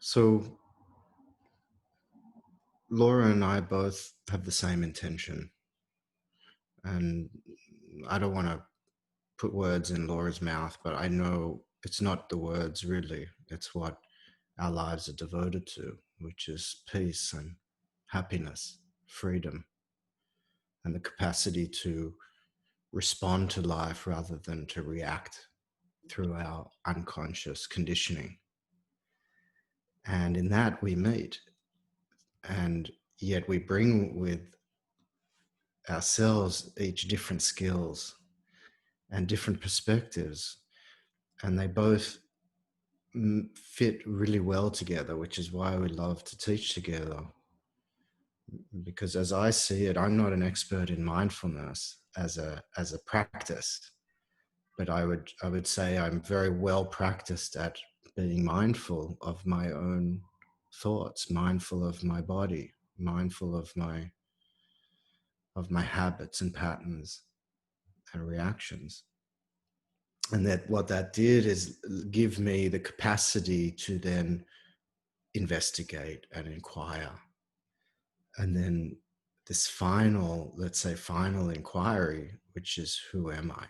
So Laura and I both have the same intention, and I don't want to put words in Laura's mouth, but I know it's not the words really. It's what our lives are devoted to, which is peace and happiness, freedom, and the capacity to respond to life rather than to react through our unconscious conditioning. And in that we meet, and yet we bring with ourselves each different skills and different perspectives, and they both fit really well together, which is why we love to teach together. Because as I see it, I'm not an expert in mindfulness as a practice, but I would say I'm very well practiced at being mindful of my own thoughts, mindful of my body, mindful of my habits and patterns and reactions. And that what that did is give me the capacity to then investigate and inquire. And then this final, let's say final inquiry, which is who am I?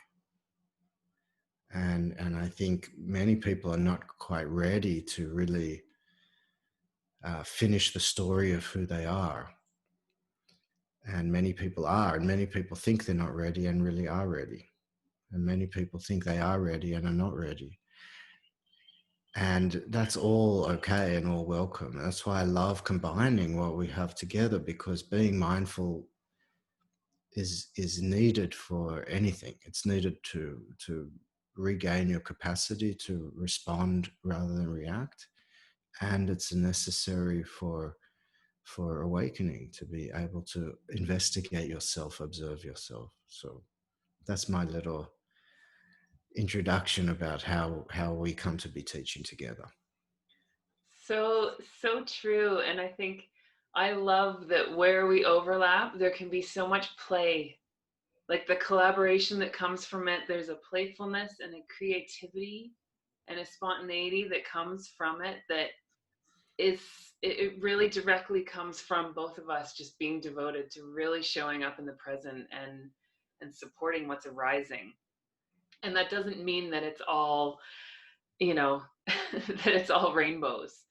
And I think many people are not quite ready to really finish the story of who they are. And many people are, and many people think they're not ready and really are ready. And many people think they are ready and are not ready. And that's all okay and all welcome. That's why I love combining what we have together, because being mindful is needed for anything. It's needed to regain your capacity to respond rather than react. And it's necessary for awakening, to be able to investigate yourself, observe yourself. So that's my little introduction about how we come to be teaching together. So true. And I think I love that where we overlap, there can be so much play. Like the collaboration that comes from it, there's a playfulness and a creativity and a spontaneity that comes from it that is it really directly comes from both of us just being devoted to really showing up in the present and supporting what's arising. And that doesn't mean that it's all, you know, that it's all rainbows.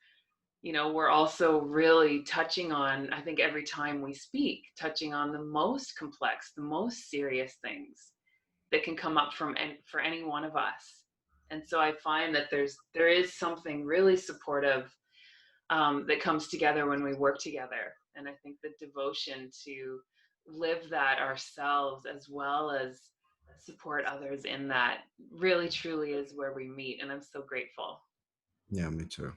We're also really touching on, I think every time we speak, touching on the most complex, the most serious things that can come up for any one of us. And so I find that there is something really supportive that comes together when we work together. And I think the devotion to live that ourselves as well as support others in that really truly is where we meet. And I'm so grateful. Yeah, me too.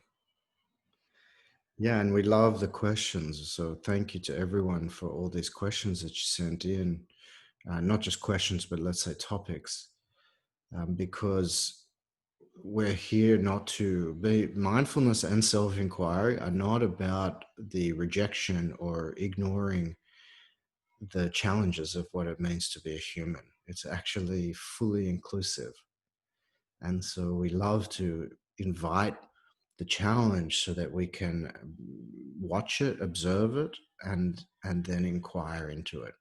Yeah, and we love the questions. So thank you to everyone for all these questions that you sent in. Not just questions, but let's say topics, because we're here not to be mindfulness, and self-inquiry are not about the rejection or ignoring the challenges of what it means to be a human. It's actually fully inclusive. And so we love to invite the challenge so that we can watch it, observe it, and then inquire into it.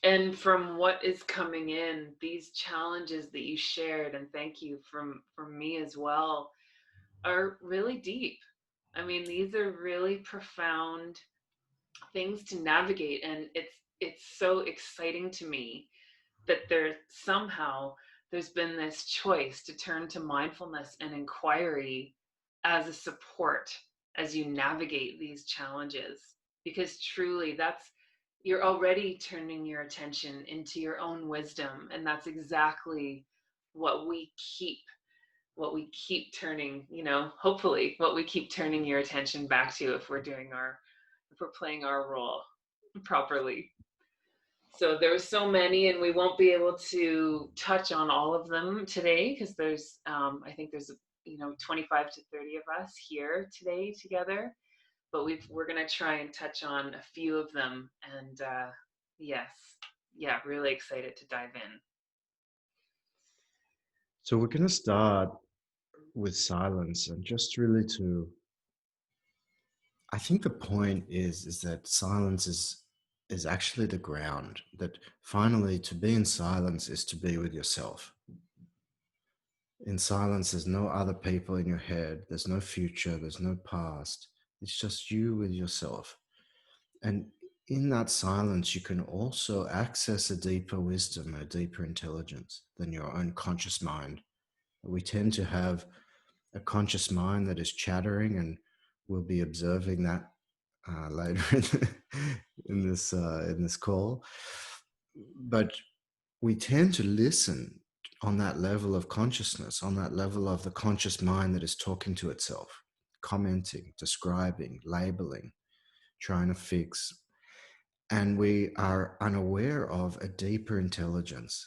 And from what is coming in, these challenges that you shared, and thank you from me as well, are really deep. I mean, these are really profound things to navigate, and it's so exciting to me that there's been this choice to turn to mindfulness and inquiry as a support as you navigate these challenges, because truly that's you're already turning your attention into your own wisdom, and that's exactly what we keep turning, hopefully what we keep turning your attention back to if we're playing our role properly. So there were so many, and we won't be able to touch on all of them today because I think there's 25 to 30 of us here today together, but we're gonna try and touch on a few of them, and yes, yeah, really excited to dive in. So we're going to start with silence, and just really to, I think the point is that silence is actually the ground, that finally to be in silence is to be with yourself. In silence, there's no other people in your head, there's no future, there's no past. It's just you with yourself. And in that silence, you can also access a deeper wisdom, a deeper intelligence than your own conscious mind. We tend to have a conscious mind that is chattering, and we'll be observing that later in this call. But we tend to listen on that level of consciousness, on that level of the conscious mind that is talking to itself, commenting, describing, labeling, trying to fix. And we are unaware of a deeper intelligence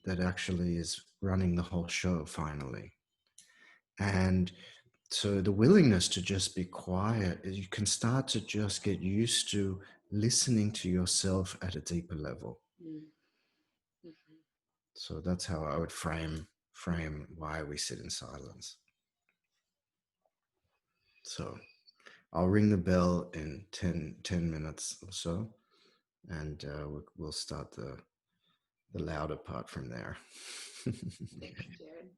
that actually is running the whole show finally. And so the willingness to just be quiet, you can start to just get used to listening to yourself at a deeper level. Mm-hmm. So that's how I would frame why we sit in silence. So I'll ring the bell in 10 minutes or so, and we'll start the louder part from there. Thanks, Jared.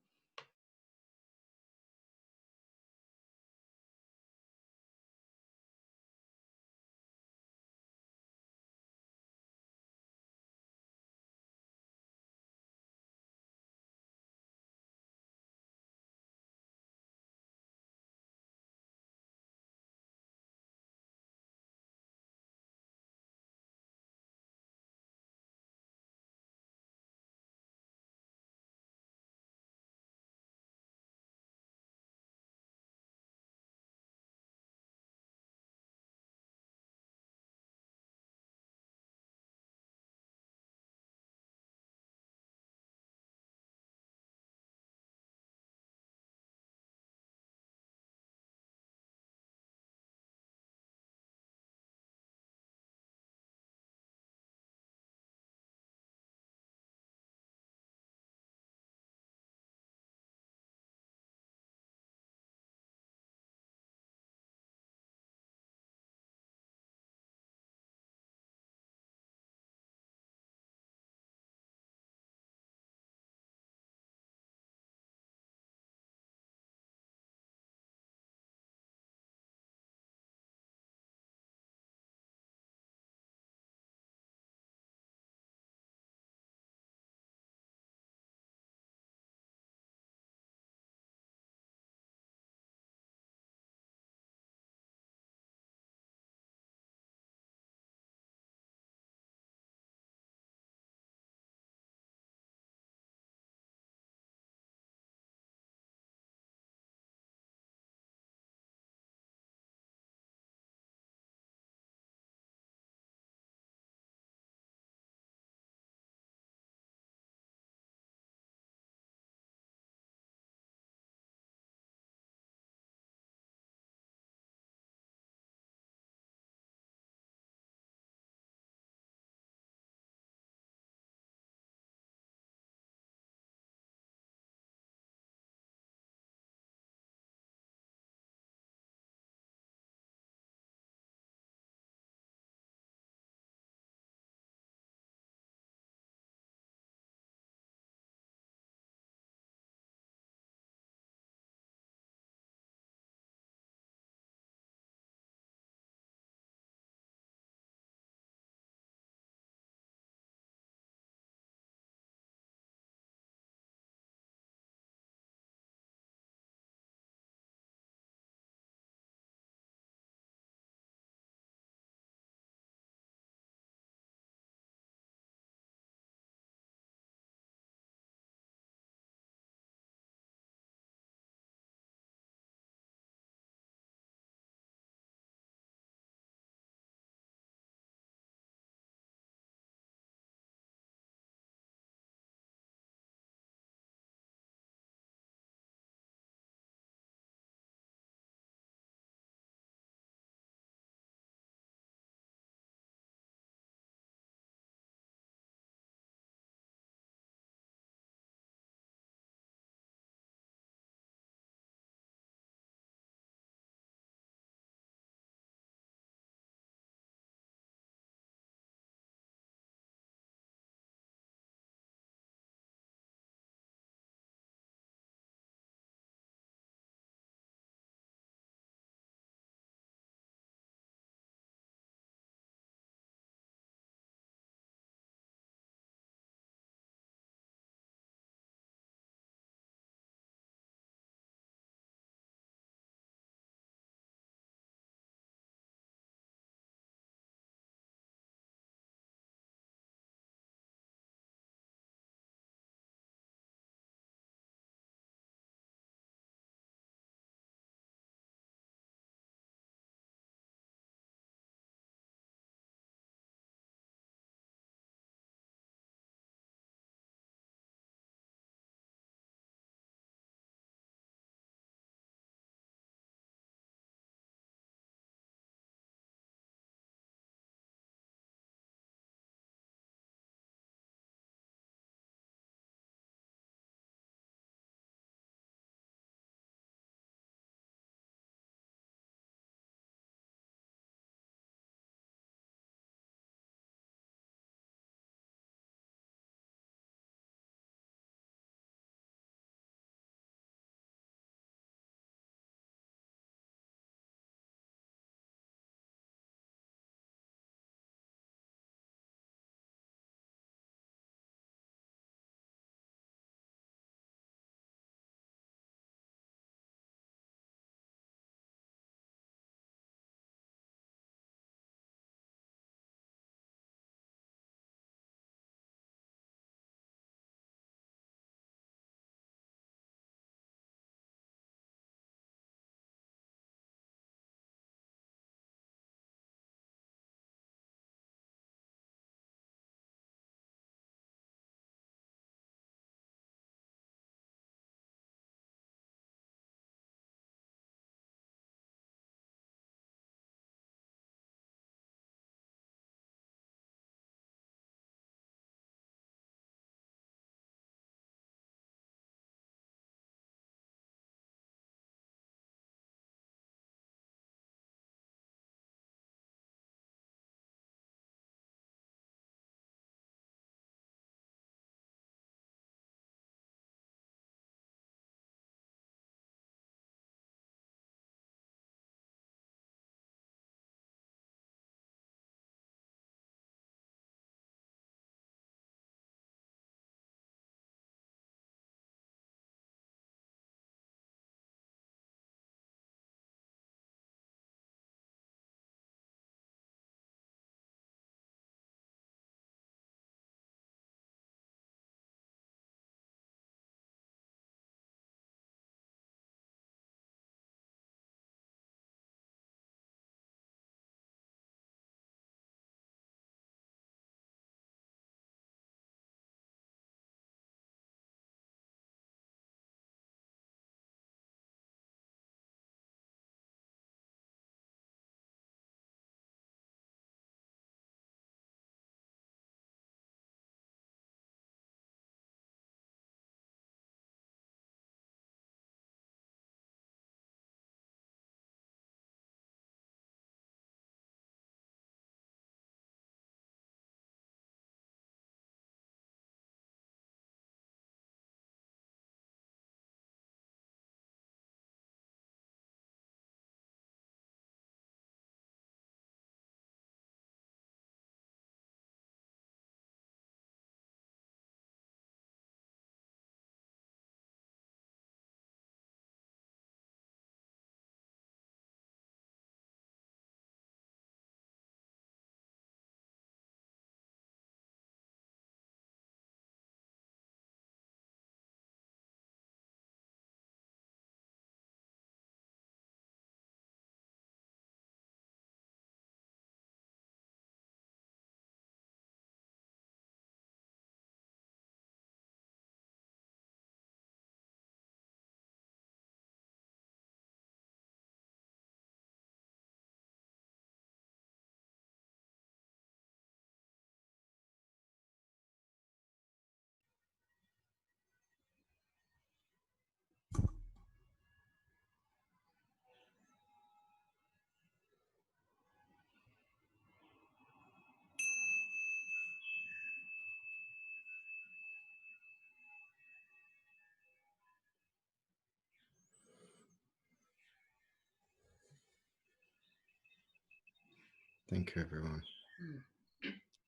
Thank you, everyone.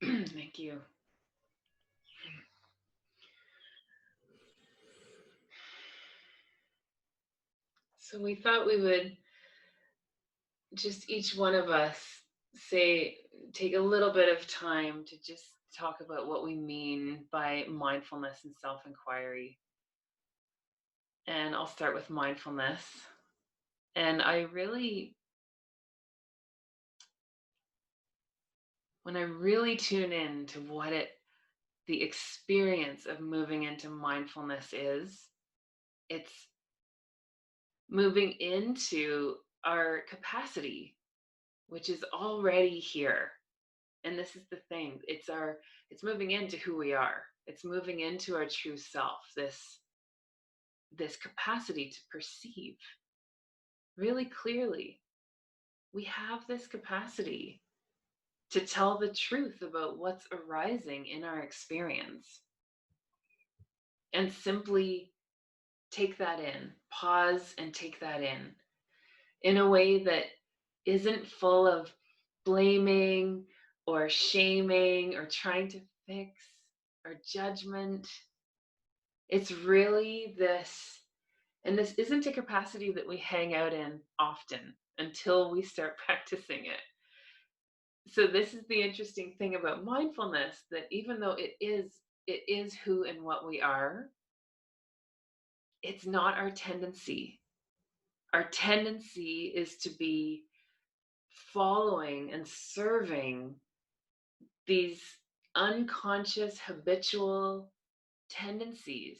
Thank you. So we thought we would just each one of us take a little bit of time to just talk about what we mean by mindfulness and self-inquiry. And I'll start with mindfulness. And when I really tune in to the experience of moving into mindfulness is, it's moving into our capacity, which is already here. And this is the thing, it's moving into who we are. It's moving into our true self, this capacity to perceive really clearly. We have this capacity to tell the truth about what's arising in our experience, and simply take that in, pause and take that in a way that isn't full of blaming or shaming or trying to fix or judgment. It's really this, and this isn't a capacity that we hang out in often until we start practicing it. So this is the interesting thing about mindfulness, that even though it is who and what we are, it's not our tendency. Our tendency is to be following and serving these unconscious habitual tendencies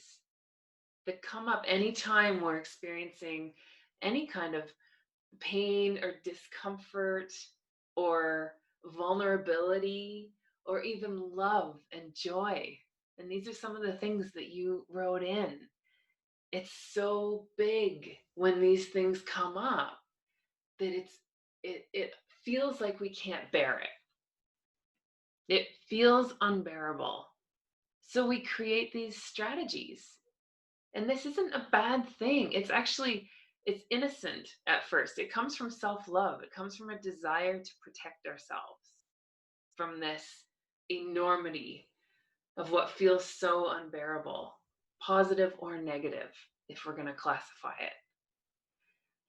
that come up anytime we're experiencing any kind of pain or discomfort or vulnerability or even love and joy. And these are some of the things that you wrote in. It's so big when these things come up that it feels like we can't bear it. It feels unbearable. So we create these strategies. And this isn't a bad thing. It's innocent at first. It comes from self-love. It comes from a desire to protect ourselves from this enormity of what feels so unbearable, positive or negative, if we're going to classify it.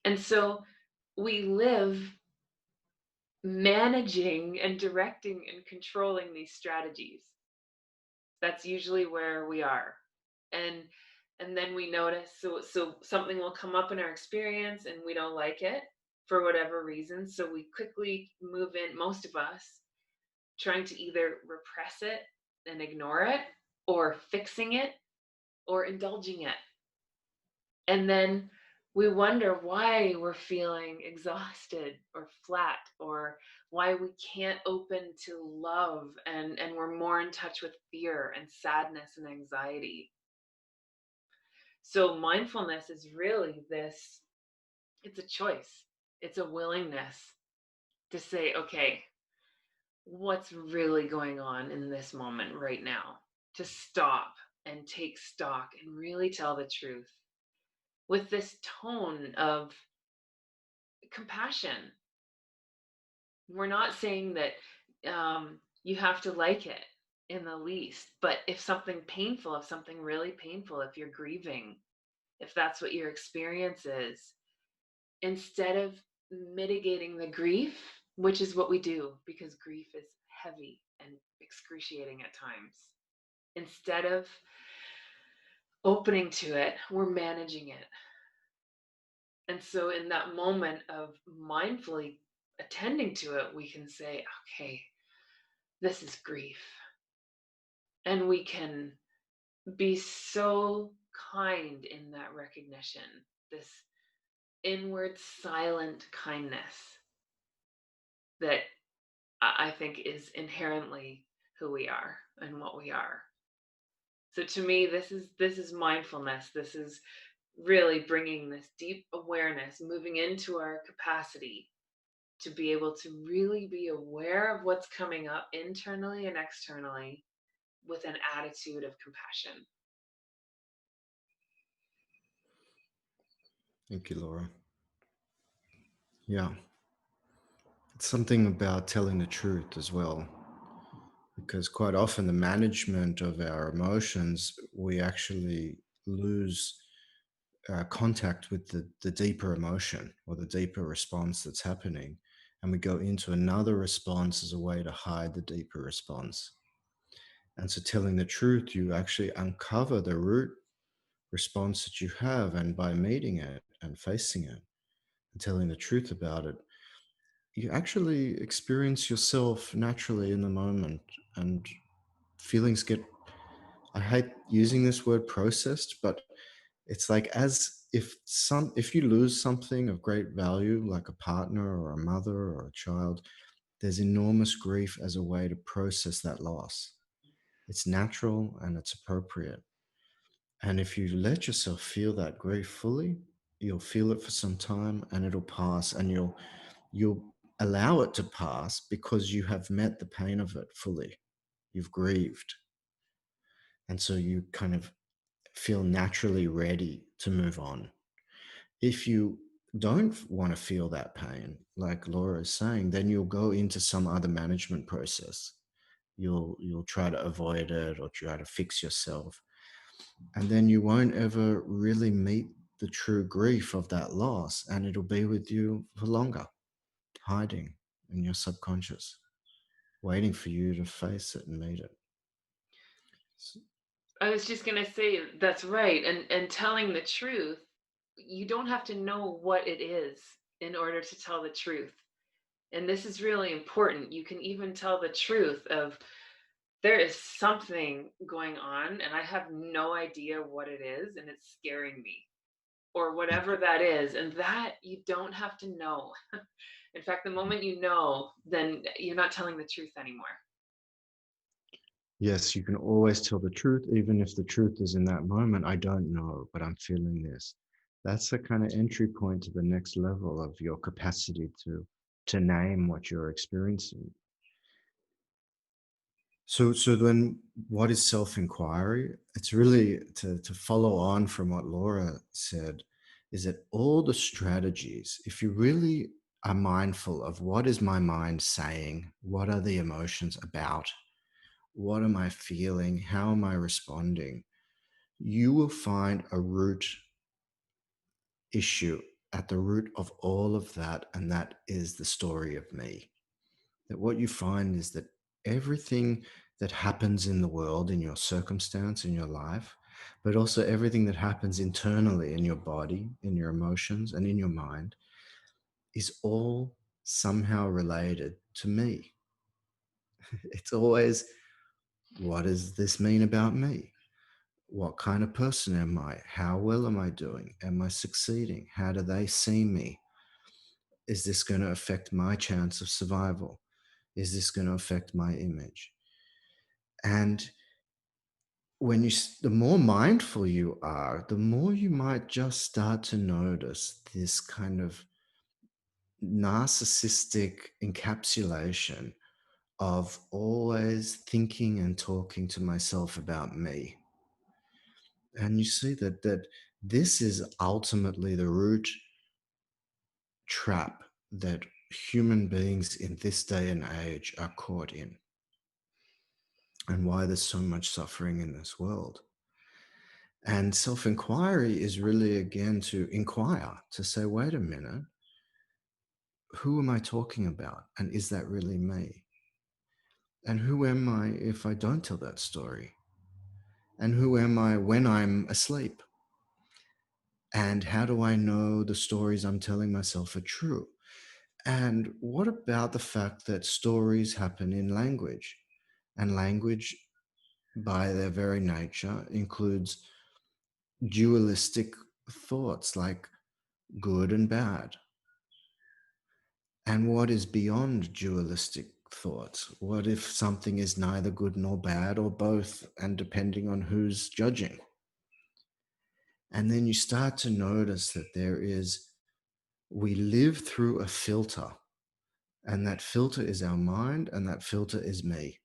And so we live managing and directing and controlling these strategies. That's usually where we are. And then we notice, so something will come up in our experience and we don't like it for whatever reason. So we quickly move in, most of us, trying to either repress it and ignore it, or fixing it, or indulging it. And then we wonder why we're feeling exhausted or flat, or why we can't open to love, and we're more in touch with fear and sadness and anxiety. So mindfulness is really this, it's a choice. It's a willingness to say, okay, what's really going on in this moment right now? To stop and take stock and really tell the truth with this tone of compassion. We're not saying that you have to like it in the least, but if something painful, if something really painful, if you're grieving, if that's what your experience is, instead of mitigating the grief, which is what we do because grief is heavy and excruciating at times, instead of opening to it, we're managing it. And so in that moment of mindfully attending to it, we can say, okay, this is grief. And we can be so kind in that recognition, this inward silent kindness that I think is inherently who we are and what we are. So to me, this is mindfulness. This is really bringing this deep awareness, moving into our capacity to be able to really be aware of what's coming up internally and externally with an attitude of compassion. Thank you, Laura. Yeah. It's something about telling the truth as well, because quite often the management of our emotions, we actually lose contact with the deeper emotion or the deeper response that's happening. And we go into another response as a way to hide the deeper response. And so, telling the truth, you actually uncover the root response that you have. And by meeting it and facing it and telling the truth about it, you actually experience yourself naturally in the moment. And feelings get, I hate using this word processed, but it's like as if you lose something of great value, like a partner or a mother or a child, there's enormous grief as a way to process that loss. It's natural and it's appropriate. And if you let yourself feel that grief fully, you'll feel it for some time and it'll pass, and you'll allow it to pass because you have met the pain of it fully. You've grieved. And so you kind of feel naturally ready to move on. If you don't want to feel that pain, like Laura is saying, then you'll go into some other management process. You'll try to avoid it or try to fix yourself. And then you won't ever really meet the true grief of that loss. And it'll be with you for longer, hiding in your subconscious, waiting for you to face it and meet it. S- I was just gonna say that's right, and telling the truth, you don't have to know what it is in order to tell the truth. And this is really important. You can even tell the truth of there is something going on and I have no idea what it is and it's scaring me or whatever that is. And that you don't have to know. In fact, the moment you know, then you're not telling the truth anymore. Yes, you can always tell the truth, even if the truth is in that moment, I don't know, but I'm feeling this. That's the kind of entry point to the next level of your capacity to name what you're experiencing. So then what is self-inquiry? It's really to follow on from what Laura said, is that all the strategies, if you really are mindful of what is my mind saying, what are the emotions about, what am I feeling, how am I responding, you will find a root issue at the root of all of that, and that is the story of me. That what you find is that everything that happens in the world, in your circumstance, in your life, but also everything that happens internally in your body, in your emotions, and in your mind, is all somehow related to me. It's always, what does this mean about me? What kind of person am I? How well am I doing? Am I succeeding? How do they see me? Is this going to affect my chance of survival? Is this going to affect my image? And the more mindful you are, the more you might just start to notice this kind of narcissistic encapsulation of always thinking and talking to myself about me. And you see that this is ultimately the root trap that human beings in this day and age are caught in, and why there's so much suffering in this world. And self inquiry is really, again, to inquire, to say, wait a minute, who am I talking about? And is that really me? And who am I if I don't tell that story? And who am I when I'm asleep? And how do I know the stories I'm telling myself are true? And what about the fact that stories happen in language? And language, by their very nature, includes dualistic thoughts like good and bad. And what is beyond dualistic thoughts? What if something is neither good nor bad, or both, and depending on who's judging? And then you start to notice that we live through a filter, and that filter is our mind, and that filter is me.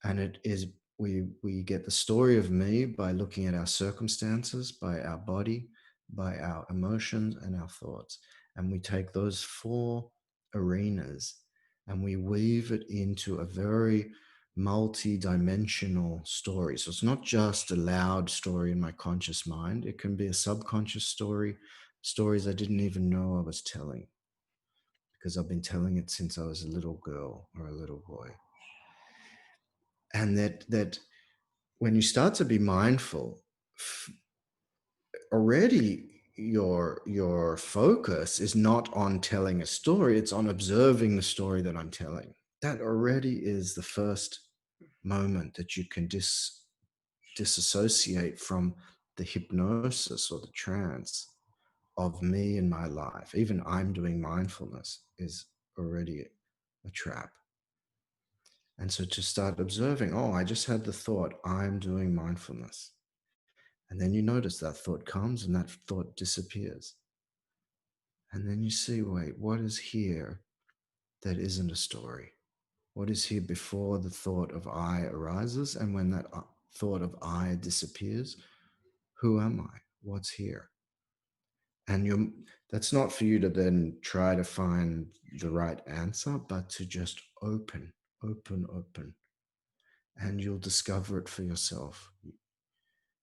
And it is, we get the story of me by looking at our circumstances, by our body, by our emotions and our thoughts. And we take those four arenas, and we weave it into a very multi-dimensional story. So it's not just a loud story in my conscious mind. It can be a subconscious story, stories I didn't even know I was telling, because I've been telling it since I was a little girl or a little boy. And that when you start to be mindful, already your focus is not on telling a story, it's on observing the story that I'm telling. That already is the first moment that you can disassociate from the hypnosis or the trance of me in my life. Even I'm doing mindfulness is already a trap. And so to start observing, oh, I just had the thought, I'm doing mindfulness. And then you notice that thought comes and that thought disappears. And then you see, wait, what is here that isn't a story? What is here before the thought of I arises? And when that thought of I disappears, who am I? What's here? And that's not for you to then try to find the right answer, but to just open, open, open. And you'll discover it for yourself.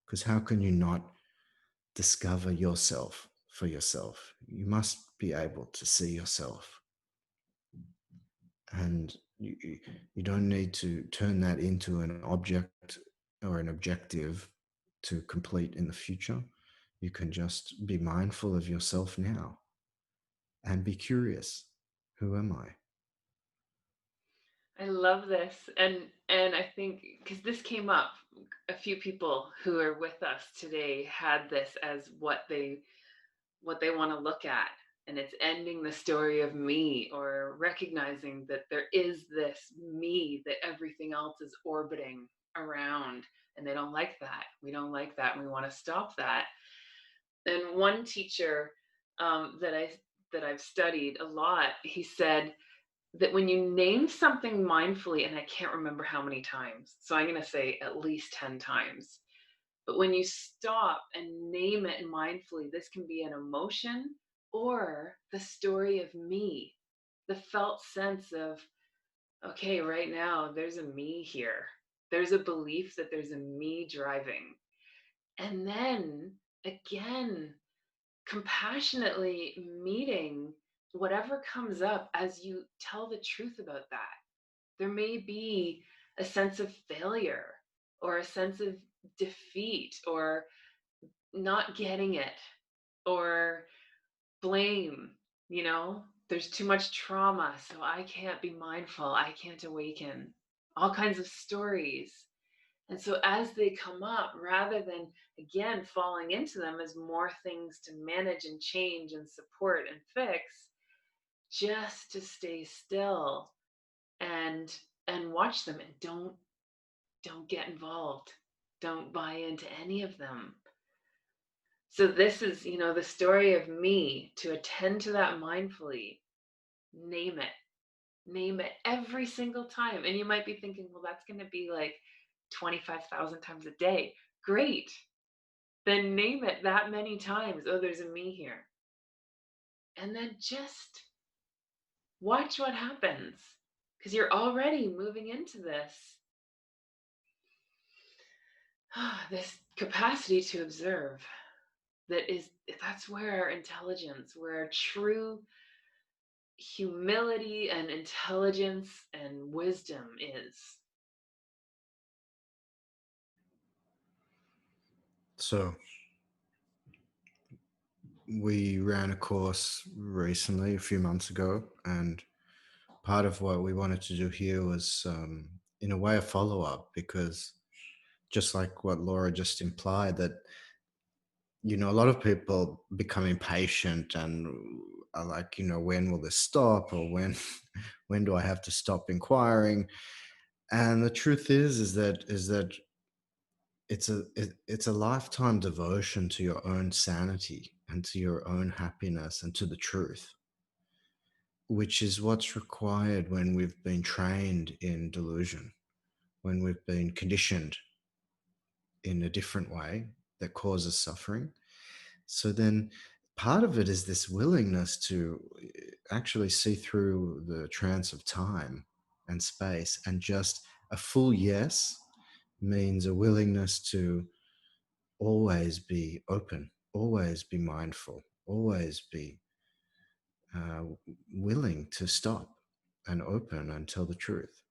Because how can you not discover yourself for yourself? You must be able to see yourself. And you don't need to turn that into an object or an objective to complete in the future. You can just be mindful of yourself now and be curious. Who am I? I love this, and I think because this came up, a few people who are with us today had this as what they want to look at, and it's ending the story of me, or recognizing that there is this me that everything else is orbiting around, and they don't like that. We don't like that, and we want to stop that. And one teacher that I've studied a lot, he said that when you name something mindfully, and I can't remember how many times, so I'm going to say at least 10 times, but when you stop and name it mindfully, this can be an emotion or the story of me, the felt sense of, okay, right now there's a me here. There's a belief that there's a me driving. And then again, compassionately meeting whatever comes up as you tell the truth about that. There may be a sense of failure or a sense of defeat or not getting it or blame, there's too much trauma, so I can't be mindful, I can't awaken. All kinds of stories. And so as they come up, rather than again falling into them as more things to manage and change and support and fix, just to stay still and watch them, and don't get involved. Don't buy into any of them. So this is, the story of me, to attend to that mindfully. Name it. Name it every single time. And you might be thinking, well, that's going to be like 25,000 times a day. Great. Then name it that many times. Oh, there's a me here. And then just watch what happens, because you're already moving into this capacity to observe. That's where our intelligence, where our true humility and intelligence and wisdom is. So we ran a course recently, a few months ago, and part of what we wanted to do here was, in a way, a follow-up, because just like what Laura just implied, that a lot of people become impatient and are like, when will this stop, or when do I have to stop inquiring? And the truth is that it's a lifetime devotion to your own sanity and to your own happiness and to the truth, which is what's required when we've been trained in delusion, when we've been conditioned in a different way that causes suffering. So then part of it is this willingness to actually see through the trance of time and space, and just a full yes means a willingness to always be open, always be mindful, always be uh, willing to stop and open and tell the truth.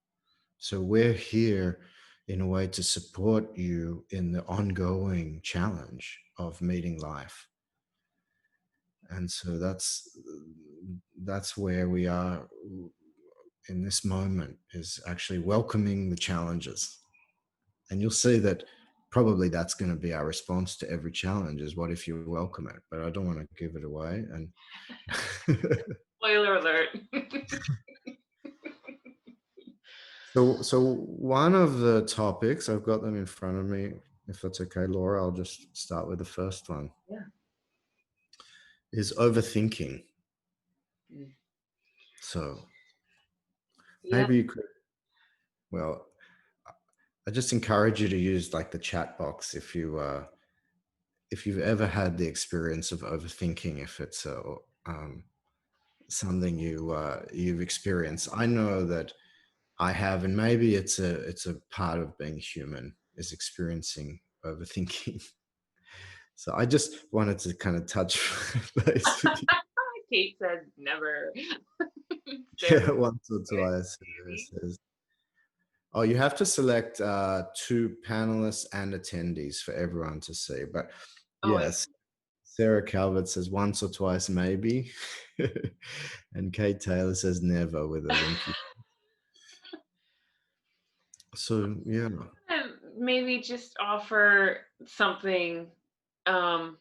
So we're here in a way to support you in the ongoing challenge of meeting life. And so that's where we are in this moment, is actually welcoming the challenges. And you'll see that probably that's going to be our response to every challenge, is what if you welcome it? But I don't want to give it away. And Spoiler alert. so one of the topics, I've got them in front of me. If that's okay, Laura, I'll just start with the first one. Yeah. Is overthinking. Mm. So Yeah. maybe you could, well, I just encourage you to use like the chat box if you've ever had the experience of overthinking, if it's something you've experienced. I know that I have, and maybe it's a part of being human, is experiencing overthinking. So I just wanted to kind of touch base with you. Kate said never. Sarah, Yeah, once or twice. It maybe. says, oh, you have to select two panelists and attendees for everyone to see. But Oh, I yes, Sarah Calvert says once or twice, maybe. And Kate Taylor says never, with a winky. So, yeah. maybe just offer something um,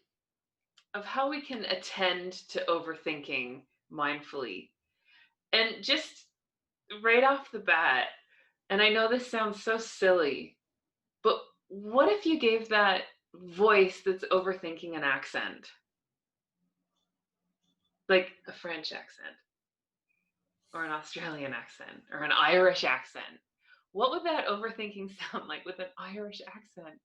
of how we can attend to overthinking mindfully. And just right off the bat, and I know this sounds so silly, but what if you gave that voice that's overthinking an accent? Like a French accent, or an Australian accent, or an Irish accent? What would that overthinking sound like with an Irish accent?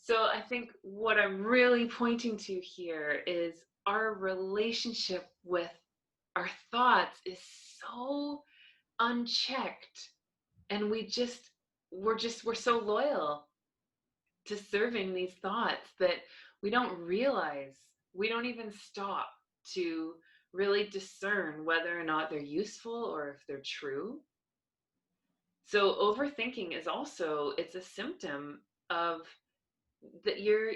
So I think what I'm really pointing to here is our relationship with our thoughts is so unchecked, and we're so loyal to serving these thoughts that we don't realize, we don't even stop to really discern whether or not they're useful or if they're true. So overthinking is also, it's a symptom of that your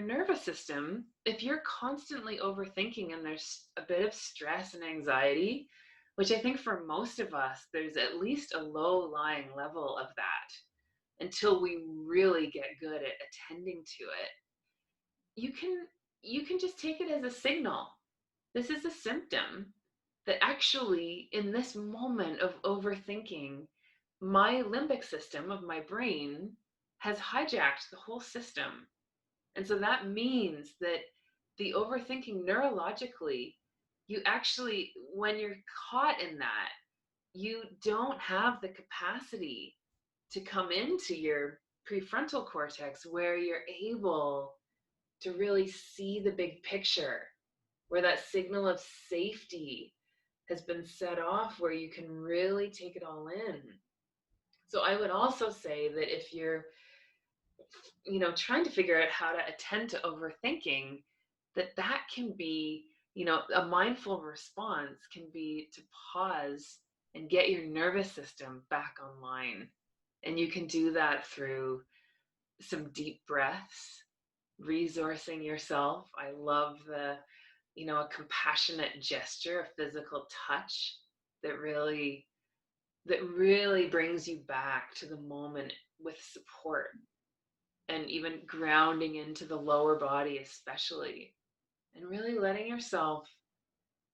nervous system, if you're constantly overthinking and there's a bit of stress and anxiety, which I think for most of us there's at least a low lying level of that until we really get good at attending to it, you can you can just take it as a signal. This is a symptom that actually, in this moment of overthinking, my limbic system of my brain has hijacked the whole system. And so that means that the overthinking neurologically, you actually, when you're caught in that, you don't have the capacity to come into your prefrontal cortex where you're able to really see the big picture, where that signal of safety has been set off, where you can really take it all in. So I would also say that if you're, trying to figure out how to attend to overthinking, that can be, a mindful response can be to pause and get your nervous system back online. And you can do that through some deep breaths, resourcing yourself. I love a compassionate gesture, a physical touch that really brings you back to the moment with support, and even grounding into the lower body especially, and really letting yourself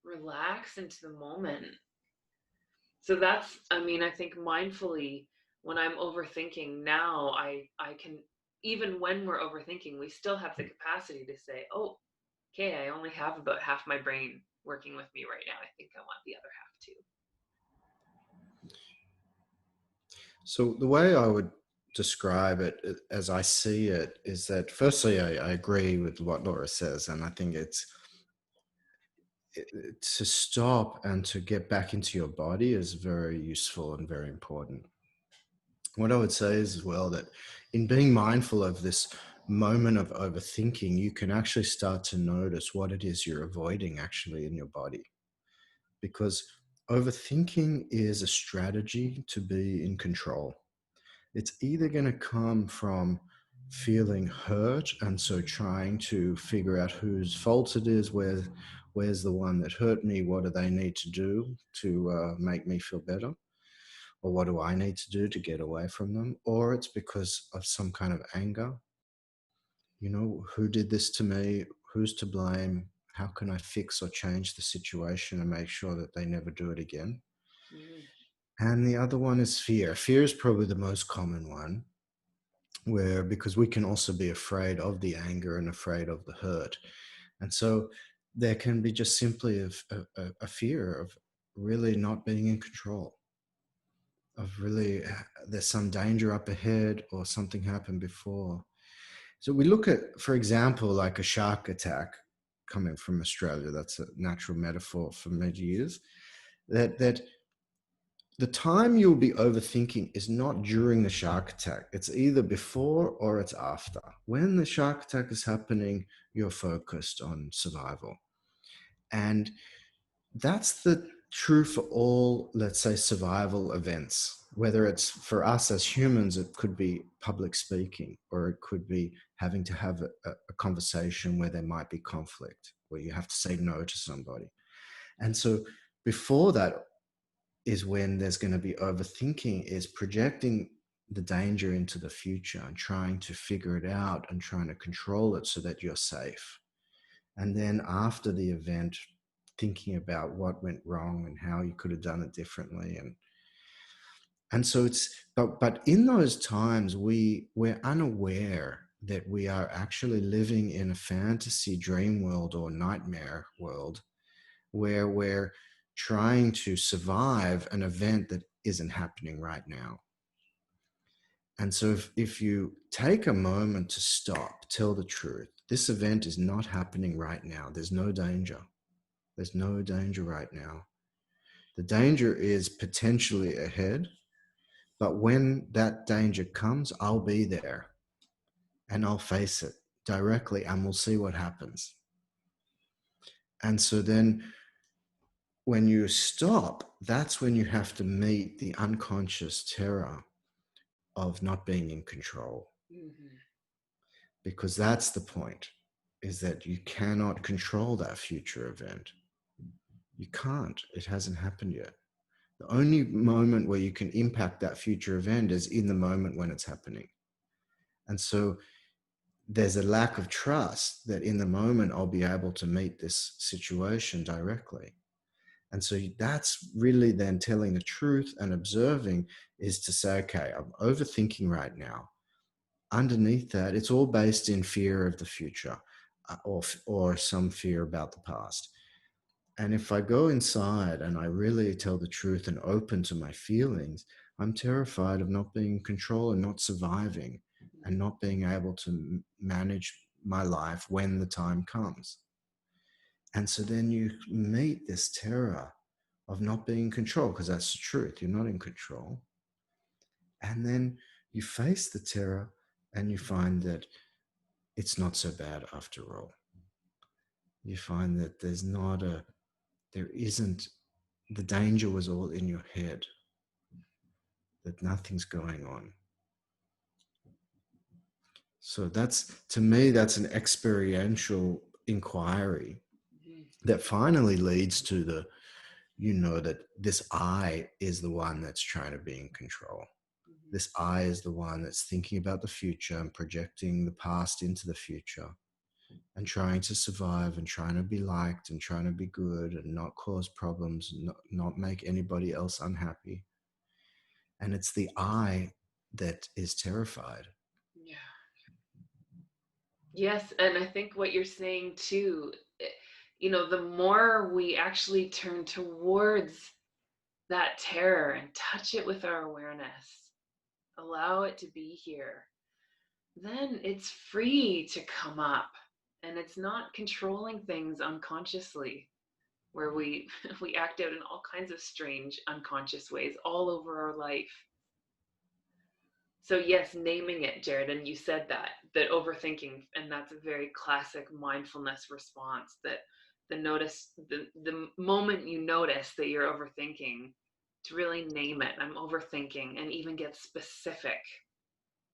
relax into the moment. So that's, I think mindfully, when I'm overthinking now, I can, even when we're overthinking, we still have the capacity to say, oh, okay, I only have about half my brain working with me right now. I think I want the other half too. So the way I would describe it as I see it is that firstly, I agree with what Laura says, and I think to stop and to get back into your body is very useful and very important. What I would say is as well that in being mindful of this moment of overthinking, you can actually start to notice what it is you're avoiding actually in your body. Because overthinking is a strategy to be in control. It's either going to come from feeling hurt and so trying to figure out whose fault it is, where's the one that hurt me, what do they need to do to make me feel better, or what do I need to do to get away from them, or it's because of some kind of anger. Who did this to me, who's to blame, how can I fix or change the situation and make sure that they never do it again. Mm. And the other one is fear. Fear is probably the most common one, where because we can also be afraid of the anger and afraid of the hurt. And so there can be just simply a fear of really not being in control, of really there's some danger up ahead or something happened before. So we look at, for example, like a shark attack coming from Australia. That's a natural metaphor for me to use. That the time you'll be overthinking is not during the shark attack. It's either before or it's after. When the shark attack is happening, you're focused on survival. And that's the true for all, let's say, survival events. Whether it's for us as humans, it could be public speaking, or it could be having to have a conversation where there might be conflict, where you have to say no to somebody. And so before that, is when there's going to be overthinking, is projecting the danger into the future and trying to figure it out and trying to control it so that you're safe. And then after the event, thinking about what went wrong and how you could have done it differently. And so it's, but in those times, we're unaware that we are actually living in a fantasy dream world or nightmare world where we're trying to survive an event that isn't happening right now. And so if you take a moment to stop, tell the truth, this event is not happening right now. There's no danger. There's no danger right now. The danger is potentially ahead, but when that danger comes, I'll be there and I'll face it directly and we'll see what happens. And so then when you stop, that's when you have to meet the unconscious terror of not being in control. Mm-hmm. Because that's the point, is that you cannot control that future event. You can't. It hasn't happened yet. The only moment where you can impact that future event is in the moment when it's happening. And so there's a lack of trust that in the moment I'll be able to meet this situation directly. And so that's really then telling the truth and observing, is to say, okay, I'm overthinking right now. Underneath that, it's all based in fear of the future, or some fear about the past. And if I go inside and I really tell the truth and open to my feelings, I'm terrified of not being in control and not surviving and not being able to manage my life when the time comes. And so then you meet this terror of not being in control, because that's the truth. You're not in control. And then you face the terror and you find that it's not so bad after all. You find that there isn't, the danger was all in your head, that nothing's going on. So that's, to me, that's an experiential inquiry that finally leads to that this I is the one that's trying to be in control. This I is the one that's thinking about the future and projecting the past into the future and trying to survive and trying to be liked and trying to be good and not cause problems, not make anybody else unhappy. And it's the I that is terrified. Yeah. Yes, and I think what you're saying too, the more we actually turn towards that terror and touch it with our awareness, allow it to be here, then it's free to come up, and it's not controlling things unconsciously where we we act out in all kinds of strange unconscious ways all over our life. So yes, naming it, Jared, and you said that overthinking, and that's a very classic mindfulness response, that the moment you notice that you're overthinking, to really name it. I'm overthinking, and even get specific.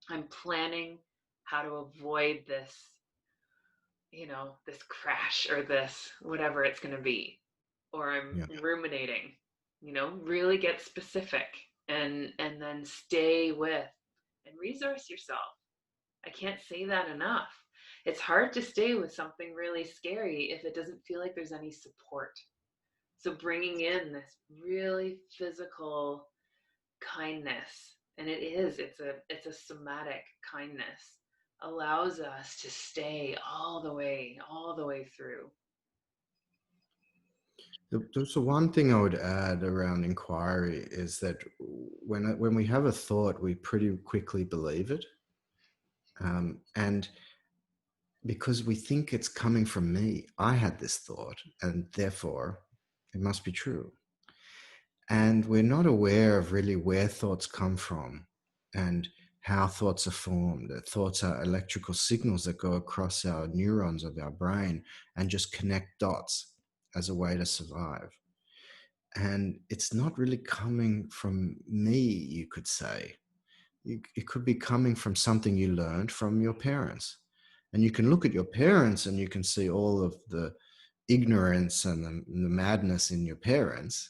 I'm planning how to avoid this, this crash or this whatever it's going to be, or I'm Yeah. ruminating. Really get specific, and then stay with and resource yourself. I can't say that enough. It's hard to stay with something really scary if it doesn't feel like there's any support. So bringing in this really physical kindness, and it's a somatic kindness, allows us to stay all the way through. So one thing I would add around inquiry is that when we have a thought, we pretty quickly believe it, and because we think it's coming from me, I had this thought, and therefore it must be true. And we're not aware of really where thoughts come from and how thoughts are formed. That thoughts are electrical signals that go across our neurons of our brain and just connect dots as a way to survive. And it's not really coming from me, you could say. It could be coming from something you learned from your parents. And you can look at your parents and you can see all of the ignorance and the madness in your parents,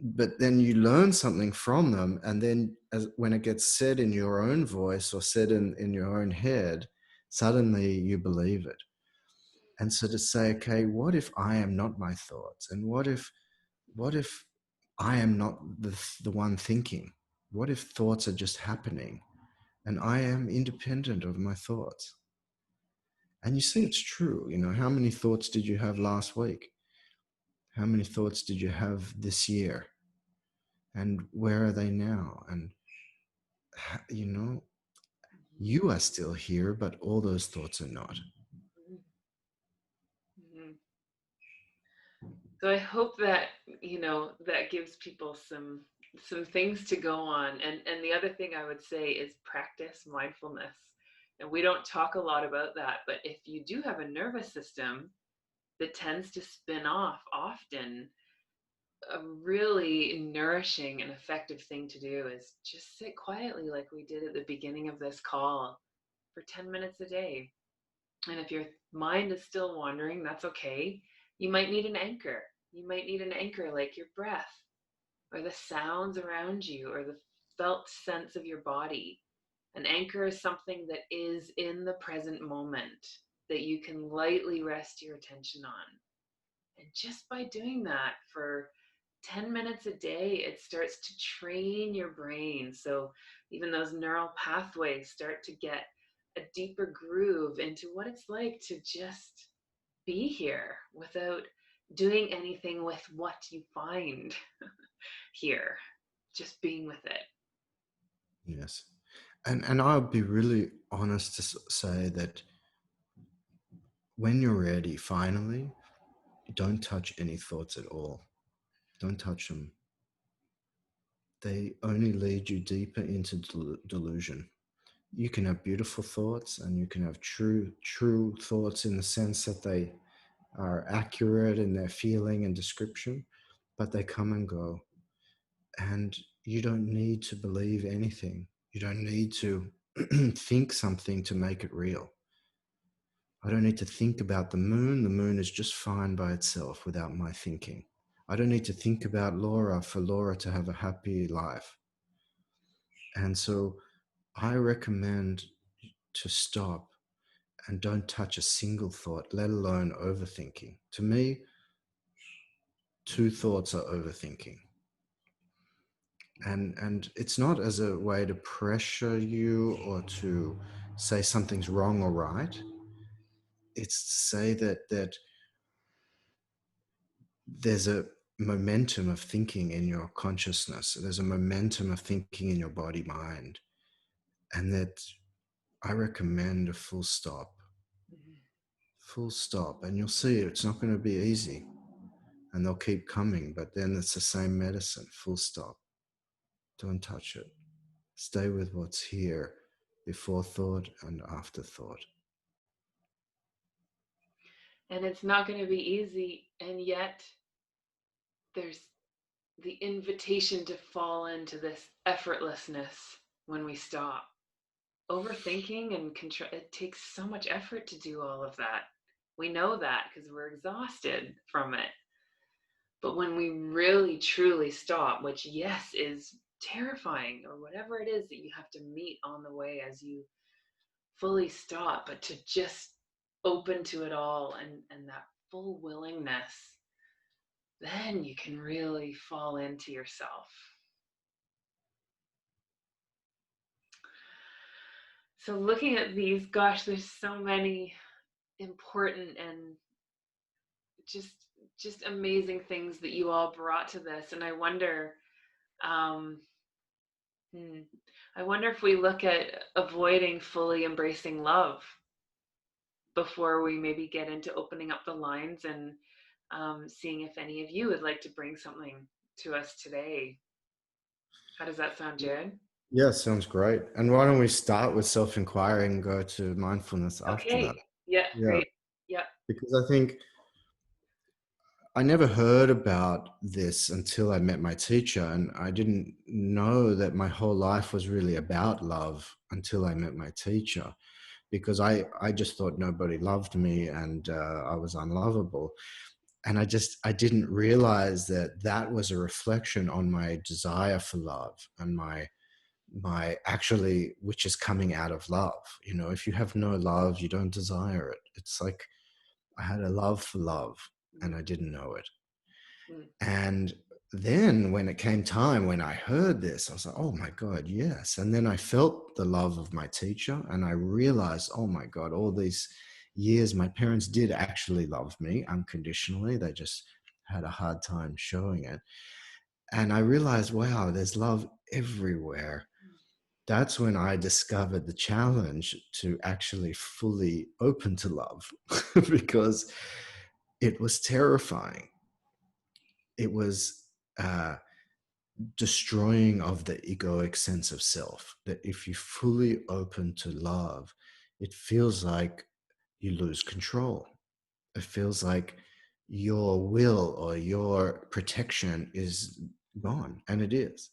but then you learn something from them, and then when it gets said in your own voice or said in your own head, suddenly you believe it. And so to say, okay, what if I am not my thoughts, and what if I am not the one thinking? What if thoughts are just happening and I am independent of my thoughts? And you see, it's true. How many thoughts did you have last week? How many thoughts did you have this year? And where are they now? And you know, you are still here, but all those thoughts are not. Mm-hmm. So I hope that that gives people some things to go on. And the other thing I would say is practice mindfulness. And we don't talk a lot about that, but if you do have a nervous system that tends to spin off often, a really nourishing and effective thing to do is just sit quietly like we did at the beginning of this call for 10 minutes a day. And if your mind is still wandering, that's okay. You might need an anchor. You might need an anchor like your breath, or the sounds around you, or the felt sense of your body. An anchor is something that is in the present moment that you can lightly rest your attention on. And just by doing that for 10 minutes a day, it starts to train your brain. So even those neural pathways start to get a deeper groove into what it's like to just be here without doing anything with what you find here, just being with it. Yes. And I'll be really honest to say that when you're ready, finally, don't touch any thoughts at all. Don't touch them. They only lead you deeper into delusion. You can have beautiful thoughts, and you can have true thoughts in the sense that they are accurate in their feeling and description, but they come and go. And you don't need to believe anything. You don't need to think something to make it real. I don't need to think about the moon. The moon is just fine by itself without my thinking. I don't need to think about Laura for Laura to have a happy life. And so I recommend to stop and don't touch a single thought, let alone overthinking. To me, two thoughts are overthinking. And it's not as a way to pressure you or to say something's wrong or right. It's to say that there's a momentum of thinking in your consciousness. There's a momentum of thinking in your body mind, and that I recommend a full stop. Mhm. Full stop, and you'll see it's not going to be easy, and they'll keep coming, but then it's the same medicine. Full stop. Don't touch it. Stay with what's here, before thought and after thought. And it's not going to be easy, and yet there's the invitation to fall into this effortlessness when we stop. Overthinking and control, it takes so much effort to do all of that. We know that because we're exhausted from it. But when we really truly stop, which, yes, is terrifying, or whatever it is that you have to meet on the way as you fully stop, but to just open to it all, and that full willingness, then you can really fall into yourself. So looking at these, gosh, there's so many important and just just amazing things that you all brought to this. And I wonder, um, hmm, I wonder if we look at avoiding fully embracing love before we maybe get into opening up the lines, and seeing if any of you would like to bring something to us today. How does that sound, Jared? Yeah, sounds great. And why don't we start with self-inquiry and go to mindfulness after that? Okay. Yeah, Yeah, great. Yeah. because I think I never heard about this until I met my teacher, and I didn't know that my whole life was really about love until I met my teacher, because I just thought nobody loved me, and I was unlovable. And I didn't realize that that was a reflection on my desire for love, and my actually, which is coming out of love. You know, if you have no love, you don't desire it. It's like I had a love for love and I didn't know it. Mm-hmm. And then when it came time, when I heard this, I was like, oh my God, yes. And then I felt the love of my teacher, and I realized, oh my God, all these years, my parents did actually love me unconditionally. They just had a hard time showing it. And I realized, wow, there's love everywhere. That's when I discovered the challenge to actually fully open to love because it was terrifying. It was destroying of the egoic sense of self. That if you fully open to love, it feels like you lose control. It feels like your will or your protection is gone, and it is.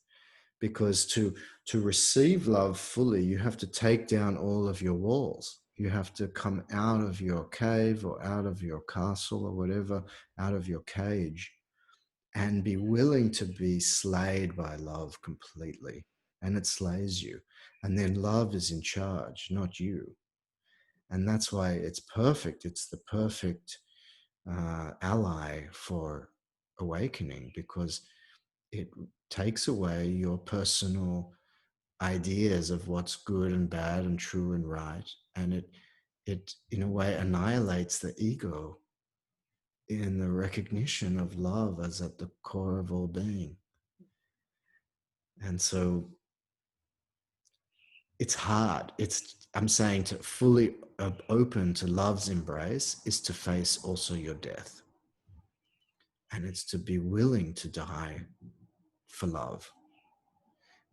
Because to receive love fully, you have to take down all of your walls. You have to come out of your cave or out of your castle or whatever, out of your cage, and be willing to be slayed by love completely. And it slays you. And then love is in charge, not you. And that's why it's perfect. It's the perfect ally for awakening, because it takes away your personal ideas of what's good and bad and true and right, and it in a way annihilates the ego in the recognition of love as at the core of all being. And so it's hard. I'm saying to fully open to love's embrace is to face also your death, and it's to be willing to die for love,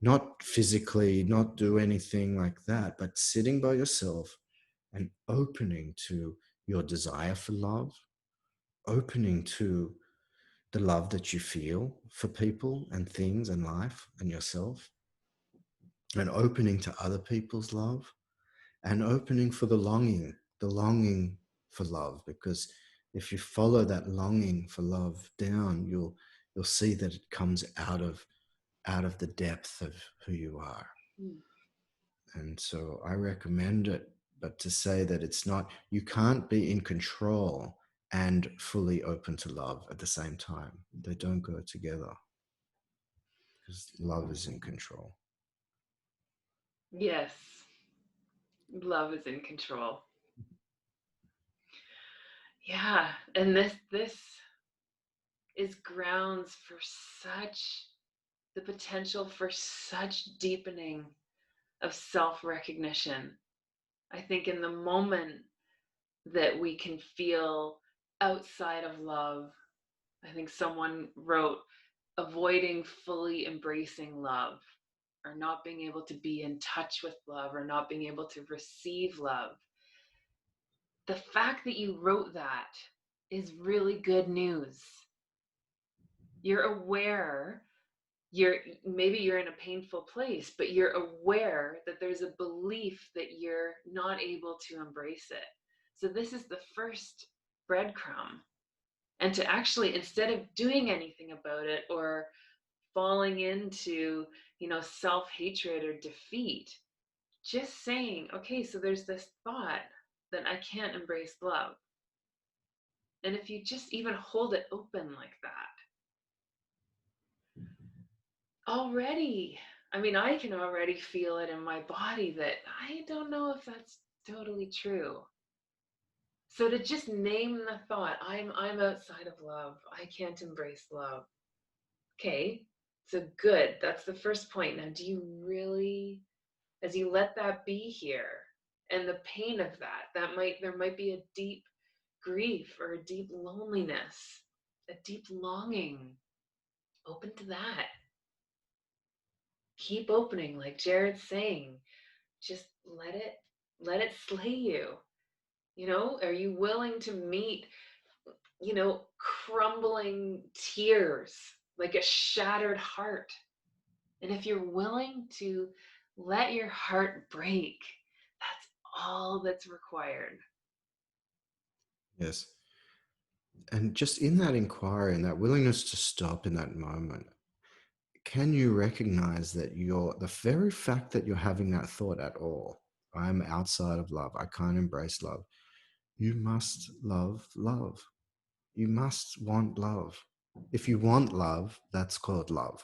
not physically, not do anything like that, but sitting by yourself and opening to your desire for love, opening to the love that you feel for people and things and life and yourself, and opening to other people's love, and opening for the longing for love. Because if you follow that longing for love down, you'll see that it comes out of the depth of who you are. And so I recommend it, but to say that it's not, you can't be in control and fully open to love at the same time. They don't go together, because love is in control. Yes, love is in control. Yeah, and this is grounds for such the potential for such deepening of self-recognition. I think in the moment that we can feel outside of love, I think someone wrote, avoiding fully embracing love, or not being able to be in touch with love, or not being able to receive love. The fact that you wrote that is really good news. You're aware, maybe you're in a painful place, but you're aware that there's a belief that you're not able to embrace it. So this is the first breadcrumb. And to actually, instead of doing anything about it or falling into, self-hatred or defeat, just saying, okay, so there's this thought that I can't embrace love. And if you just even hold it open like that, already, I mean, I can already feel it in my body that I don't know if that's totally true. So to just name the thought, I'm outside of love. I can't embrace love. Okay, so good. That's the first point. Now, do you really, as you let that be here, and the pain of that, there might be a deep grief or a deep loneliness, a deep longing. Open to that. Keep opening, like Jared's saying. Just let it slay you. Are you willing to meet, crumbling tears, like a shattered heart? And if you're willing to let your heart break, that's all that's required. Yes. And just in that inquiry and that willingness to stop in that moment, can you recognize that the very fact that you're having that thought at all, I'm outside of love, I can't embrace love, you must love love. You must want love. If you want love, that's called love.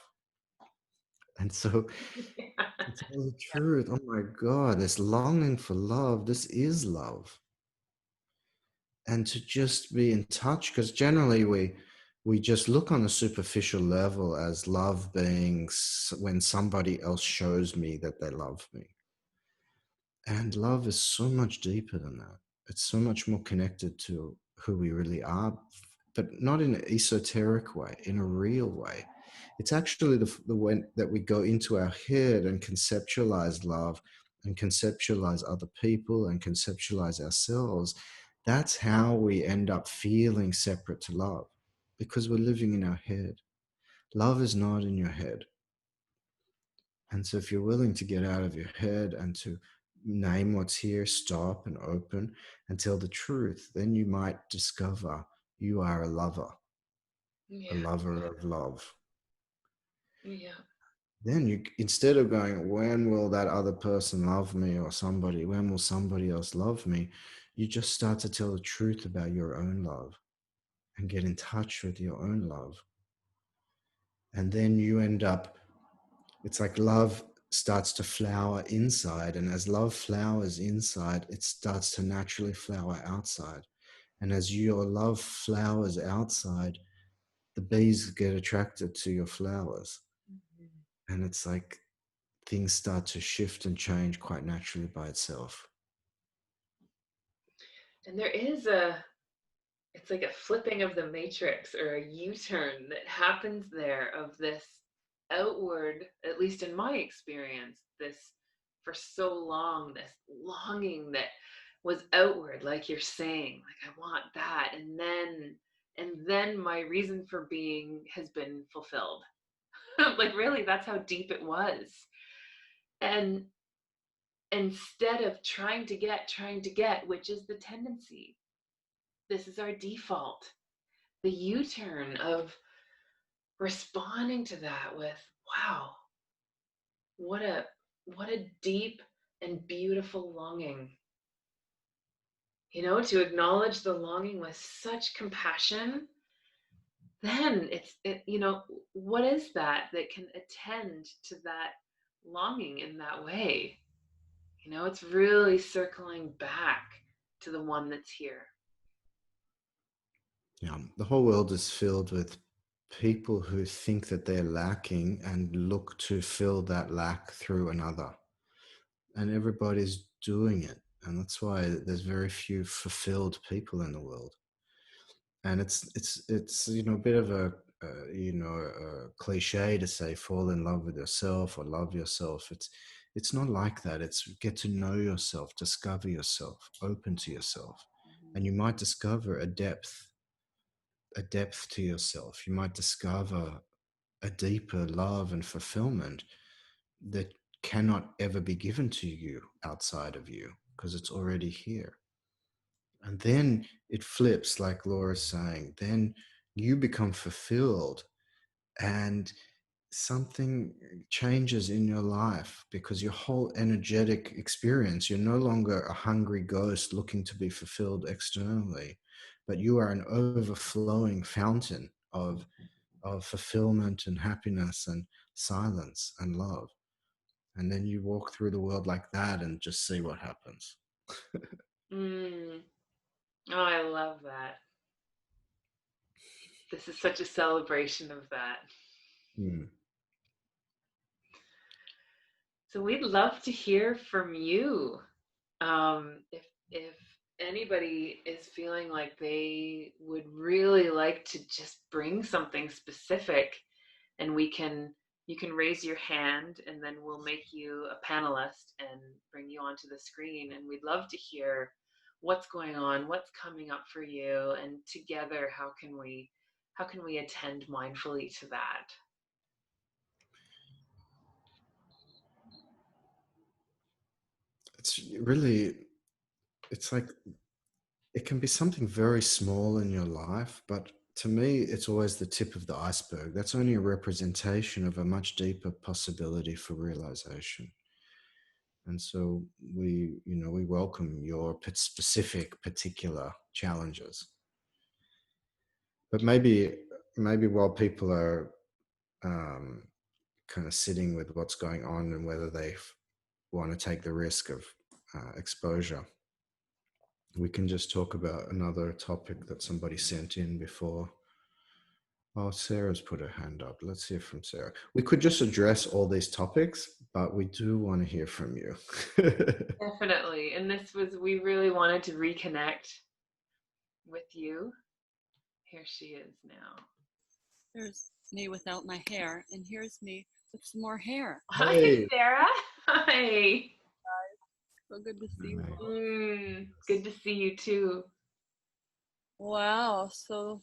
And so to tell the truth, oh my God, this longing for love, this is love. And to just be in touch, because generally we just look on a superficial level as love being when somebody else shows me that they love me. And love is so much deeper than that. It's so much more connected to who we really are, but not in an esoteric way, in a real way. It's actually the way that we go into our head and conceptualize love and conceptualize other people and conceptualize ourselves. That's how we end up feeling separate to love, because we're living in our head. Love is not in your head. And so if you're willing to get out of your head and to name what's here, stop and open and tell the truth, then you might discover you are a lover Yeah. of love. Yeah. Then you, instead of going, when will that other person love me, or somebody, when will somebody else love me? You just start to tell the truth about your own love and get in touch with your own love. And then you end up, it's like love starts to flower inside. And as love flowers inside, it starts to naturally flower outside. And as your love flowers outside, the bees get attracted to your flowers. Mm-hmm. And it's like things start to shift and change quite naturally by itself. And it's like a flipping of the matrix or a U-turn that happens there of this outward, at least in my experience, this for so long, this longing that was outward, like you're saying, like I want that. And then my reason for being has been fulfilled. Like really, that's how deep it was. And instead of trying to get, which is the tendency, this is our default. The U-turn of responding to that with, wow, what a what a deep and beautiful longing. To acknowledge the longing with such compassion, then what is that can attend to that longing in that way? It's really circling back to the one that's here. Yeah, the whole world is filled with people who think that they're lacking and look to fill that lack through another. And everybody's doing it. And that's why there's very few fulfilled people in the world. And it's a bit of a cliche to say fall in love with yourself or love yourself. It's not like that. It's get to know yourself, discover yourself, open to yourself, and you might discover a depth to yourself. You might discover a deeper love and fulfillment that cannot ever be given to you outside of you because it's already here. And then it flips, like Laura's saying, then you become fulfilled and something changes in your life because your whole energetic experience, you're no longer a hungry ghost looking to be fulfilled externally, but you are an overflowing fountain of fulfillment and happiness and silence and love. And then you walk through the world like that and just see what happens. Mm. Oh, I love that. This is such a celebration of that. Mm. So we'd love to hear from you. If anybody is feeling like they would really like to just bring something specific, and you can raise your hand, and then we'll make you a panelist and bring you onto the screen. And we'd love to hear what's going on, what's coming up for you, and together how can we attend mindfully to that? It's really, it's like, it can be something very small in your life, but to me, it's always the tip of the iceberg. That's only a representation of a much deeper possibility for realization. And so we welcome your specific, particular challenges. But maybe while people are kind of sitting with what's going on and whether they want to take the risk of exposure, we can just talk about another topic that somebody sent in before. Oh, Sarah's put her hand up. Let's hear from Sarah. We could just address all these topics, but we do want to hear from you. Definitely. And we really wanted to reconnect with you. Here she is now. There's me without my hair, and here's me with some more hair. Hi, Sarah. Hi. So good to see you. Good to see you too. Wow, so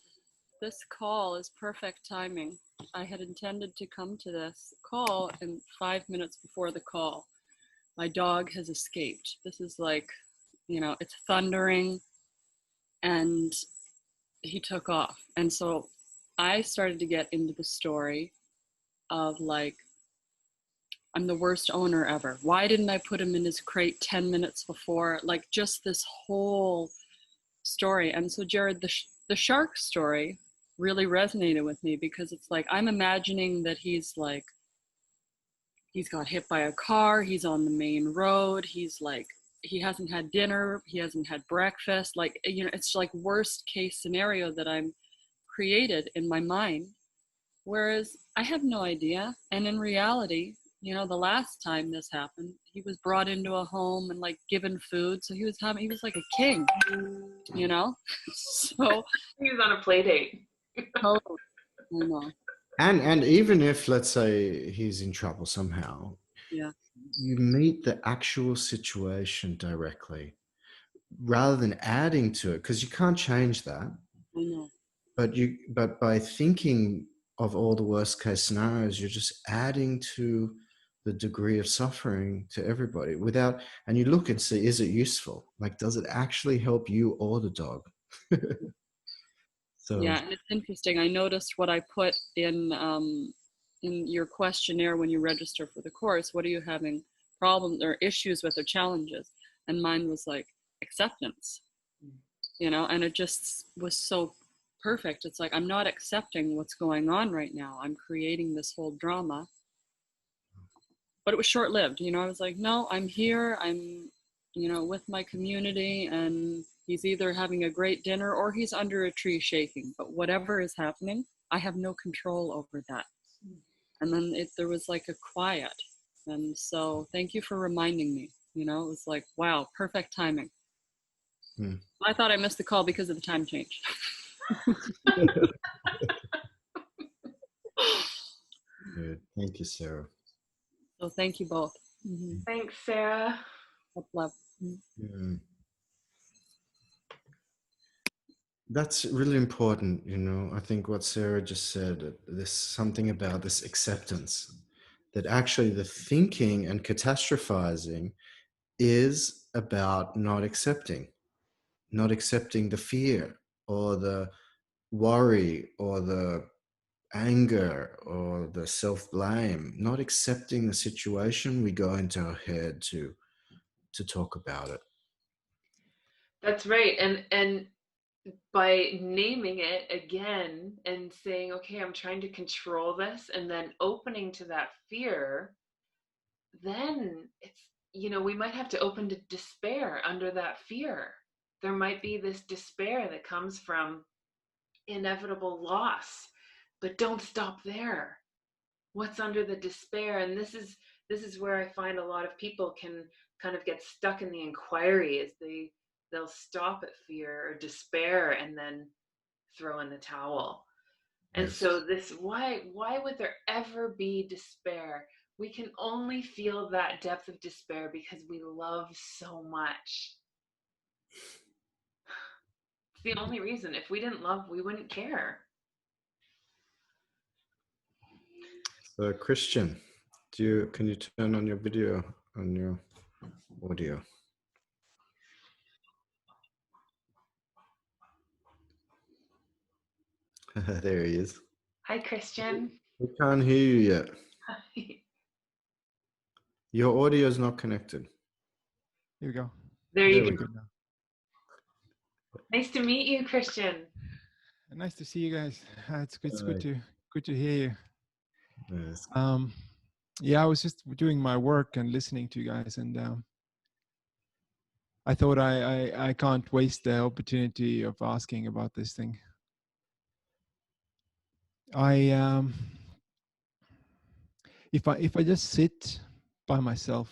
this call is perfect timing. I had intended to come to this call, and 5 minutes before the call, my dog has escaped. This is like, it's thundering, and he took off. And so I started to get into the story of like, I'm the worst owner ever. Why didn't I put him in his crate 10 minutes before? Like just this whole story. And so Jared, the shark story really resonated with me because it's like, I'm imagining that he's got hit by a car. He's on the main road. He hasn't had dinner. He hasn't had breakfast. It's like worst case scenario that I'm created in my mind. Whereas I have no idea. And in reality, the last time this happened, he was brought into a home and like given food. So he was like a king, So he was on a play date. Totally. I know. And even if, let's say, he's in trouble somehow, yeah, you meet the actual situation directly rather than adding to it, because you can't change that. I know. But by thinking of all the worst case scenarios, you're just adding to the degree of suffering to everybody and you look and see, is it useful? Like, does it actually help you or the dog? So yeah, and it's interesting. I noticed what I put in your questionnaire when you register for the course. What are you having problems or issues with or challenges? And mine was like acceptance, and it just was so perfect. It's like, I'm not accepting what's going on right now. I'm creating this whole drama. But it was short-lived. I was like, no, I'm here. I'm, with my community, and he's either having a great dinner or he's under a tree shaking. But whatever is happening, I have no control over that. And then there was like a quiet. And so thank you for reminding me. You know, it was like, wow, perfect timing. Hmm. I thought I missed the call because of the time change. Good. Thank you, Sarah. So thank you both. Mm-hmm. Thanks, Sarah. Love. Mm. That's really important, you know. I think what Sarah just said, there's something about this acceptance, that actually the thinking and catastrophizing is about not accepting the fear or the worry or the anger or the self-blame, not accepting the situation. We go into our head to talk about it. That's right. And by naming it again and saying, okay, I'm trying to control this, and then opening to that fear, then it's, we might have to open to despair under that fear. There might be this despair that comes from inevitable loss, but don't stop there. What's under the despair? And this is where I find a lot of people can kind of get stuck in the inquiry, is they'll stop at fear or despair and then throw in the towel. And Yes. so this, why would there ever be despair? We can only feel that depth of despair because we love so much. It's the only reason. If we didn't love, we wouldn't care. So Christian, can you turn on your video, on your audio? There he is. Hi, Christian. We can't hear you yet. Your audio is not connected. Here we go. There you go. Now. Nice to meet you, Christian. Nice to see you guys. It's good to hear you. Yes. Yeah, I was just doing my work and listening to you guys, and I thought I can't waste the opportunity of asking about this thing. If I just sit by myself,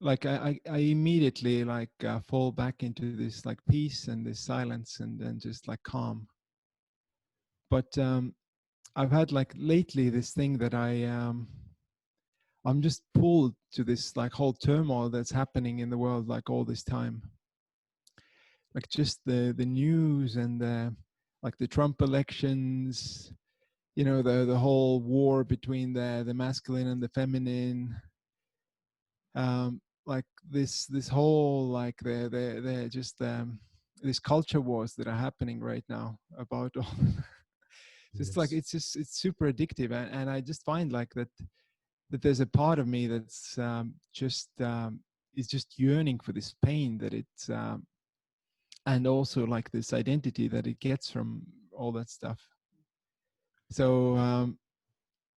like I immediately like fall back into this like peace and this silence and then just like calm. But I've had like lately this thing that I'm just pulled to this like whole turmoil that's happening in the world like all this time. Like just the news and the Trump elections, the whole war between the masculine and the feminine, like this whole like the just these culture wars that are happening right now about all. It's like it's super addictive, and I just find like that there's a part of me that's is just yearning for this pain that it's and also like this identity that it gets from all that stuff. So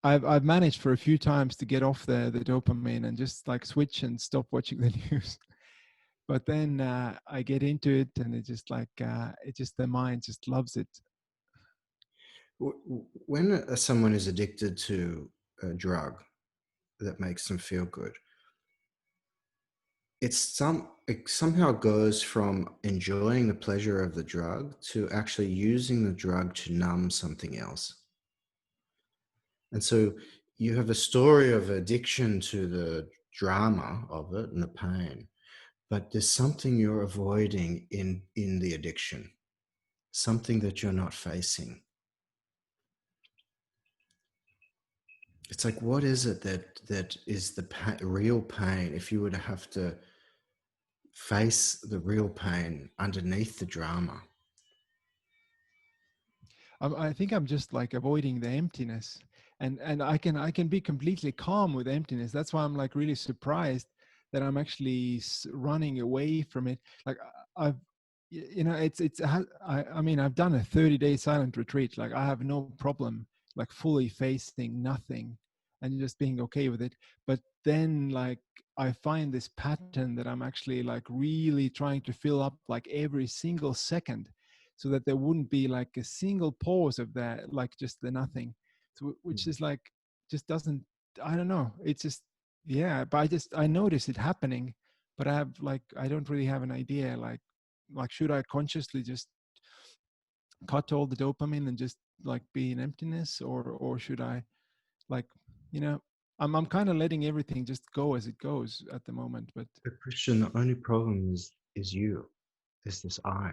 I've managed for a few times to get off the dopamine and just like switch and stop watching the news. But then I get into it, and it just like the mind just loves it. When someone is addicted to a drug that makes them feel good, it somehow goes from enjoying the pleasure of the drug to actually using the drug to numb something else. And so you have a story of addiction to the drama of it and the pain, but there's something you're avoiding in the addiction, something that you're not facing. It's like, what is it that is the real pain? If you would have to face the real pain underneath the drama. I think I'm just like avoiding the emptiness, and I can be completely calm with emptiness. That's why I'm like really surprised that I'm actually running away from it. Like I've I mean I've done a 30-day silent retreat. Like I have no problem like fully facing nothing and just being okay with it. But then like I find this pattern that I'm actually like really trying to fill up like every single second. so that there wouldn't be like a single pause of that, like just the nothing. So, which is like, just doesn't, I don't know. It's just, yeah, but I notice it happening, but I don't really have an idea. Like, should I consciously just cut all the dopamine and just like be in emptiness, or should I, like, you know, I'm kind of letting everything just go as it goes at the moment. But Christian, the only problem is you, is this I.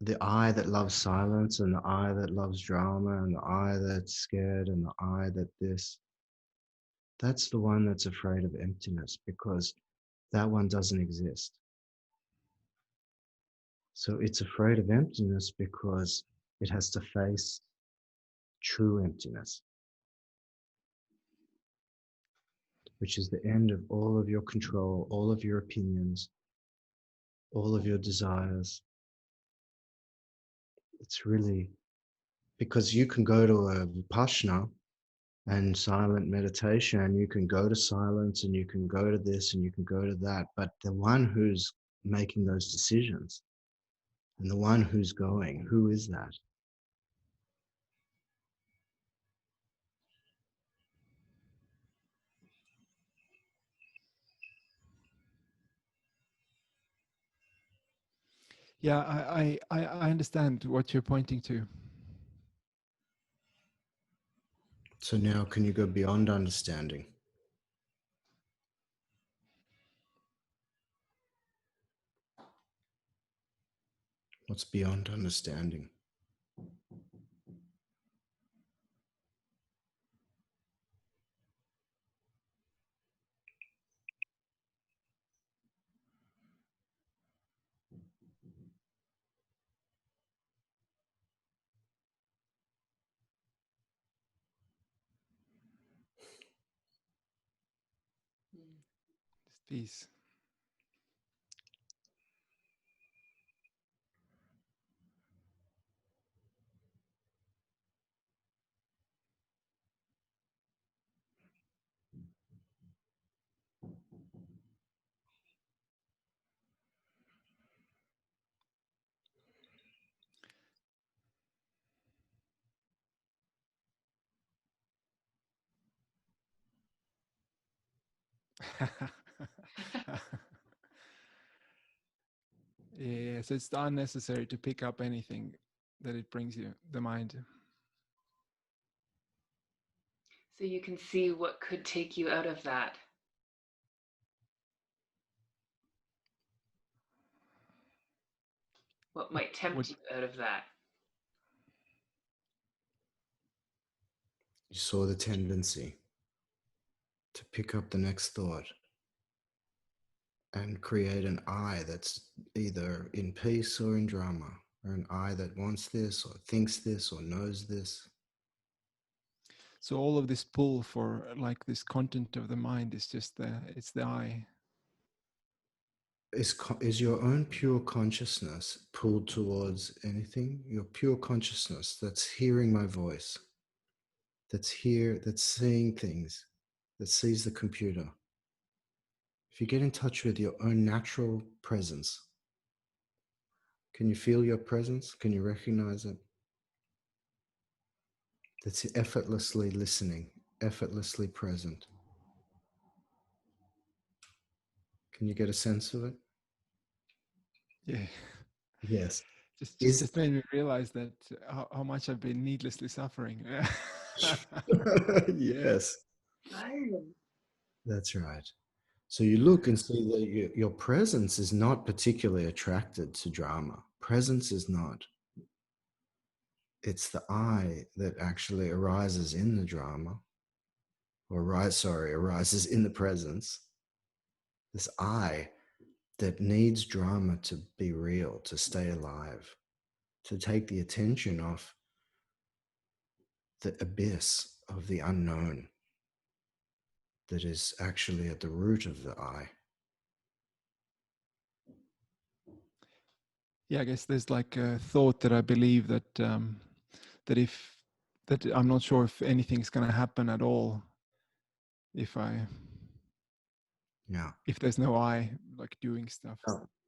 The I that loves silence, and the I that loves drama, and the I that's scared, and the I that this. That's the one that's afraid of emptiness, because that one doesn't exist. So it's afraid of emptiness because it has to face true emptiness, which is the end of all of your control, all of your opinions, all of your desires. It's really, because you can go to a Vipassana and silent meditation, and you can go to silence, and you can go to this, and you can go to that, but the one who's making those decisions, and the one who's going, who is that? yeah, I understand what you're pointing to. So now, can you go beyond understanding? What's beyond understanding? Just peace. Yeah, so it's unnecessary to pick up anything that it brings you, the mind. So you can see what could take you out of that. What might tempt you out of that. You saw the tendency to pick up the next thought and create an I that's either in peace or in drama, or an I that wants this or thinks this or knows this. So all of this pull for like this content of the mind is just it's the I. Is your own pure consciousness pulled towards anything? Your pure consciousness that's hearing my voice, that's here, that's seeing things, that sees the computer. If you get in touch with your own natural presence, can you feel your presence? Can you recognize it? That's effortlessly listening, effortlessly present. Can you get a sense of it? Yeah. Yes. Just made me realize that how much I've been needlessly suffering. Yes. That's right. So you look and see that your presence is not particularly attracted to drama. Presence is not. It's the I that actually arises in the drama, or arises in the presence. This I that needs drama to be real, to stay alive, to take the attention off the abyss of the unknown that is actually at the root of the I. Yeah, I guess there's like a thought that I believe that that I'm not sure if anything's going to happen at all if there's no I like doing stuff.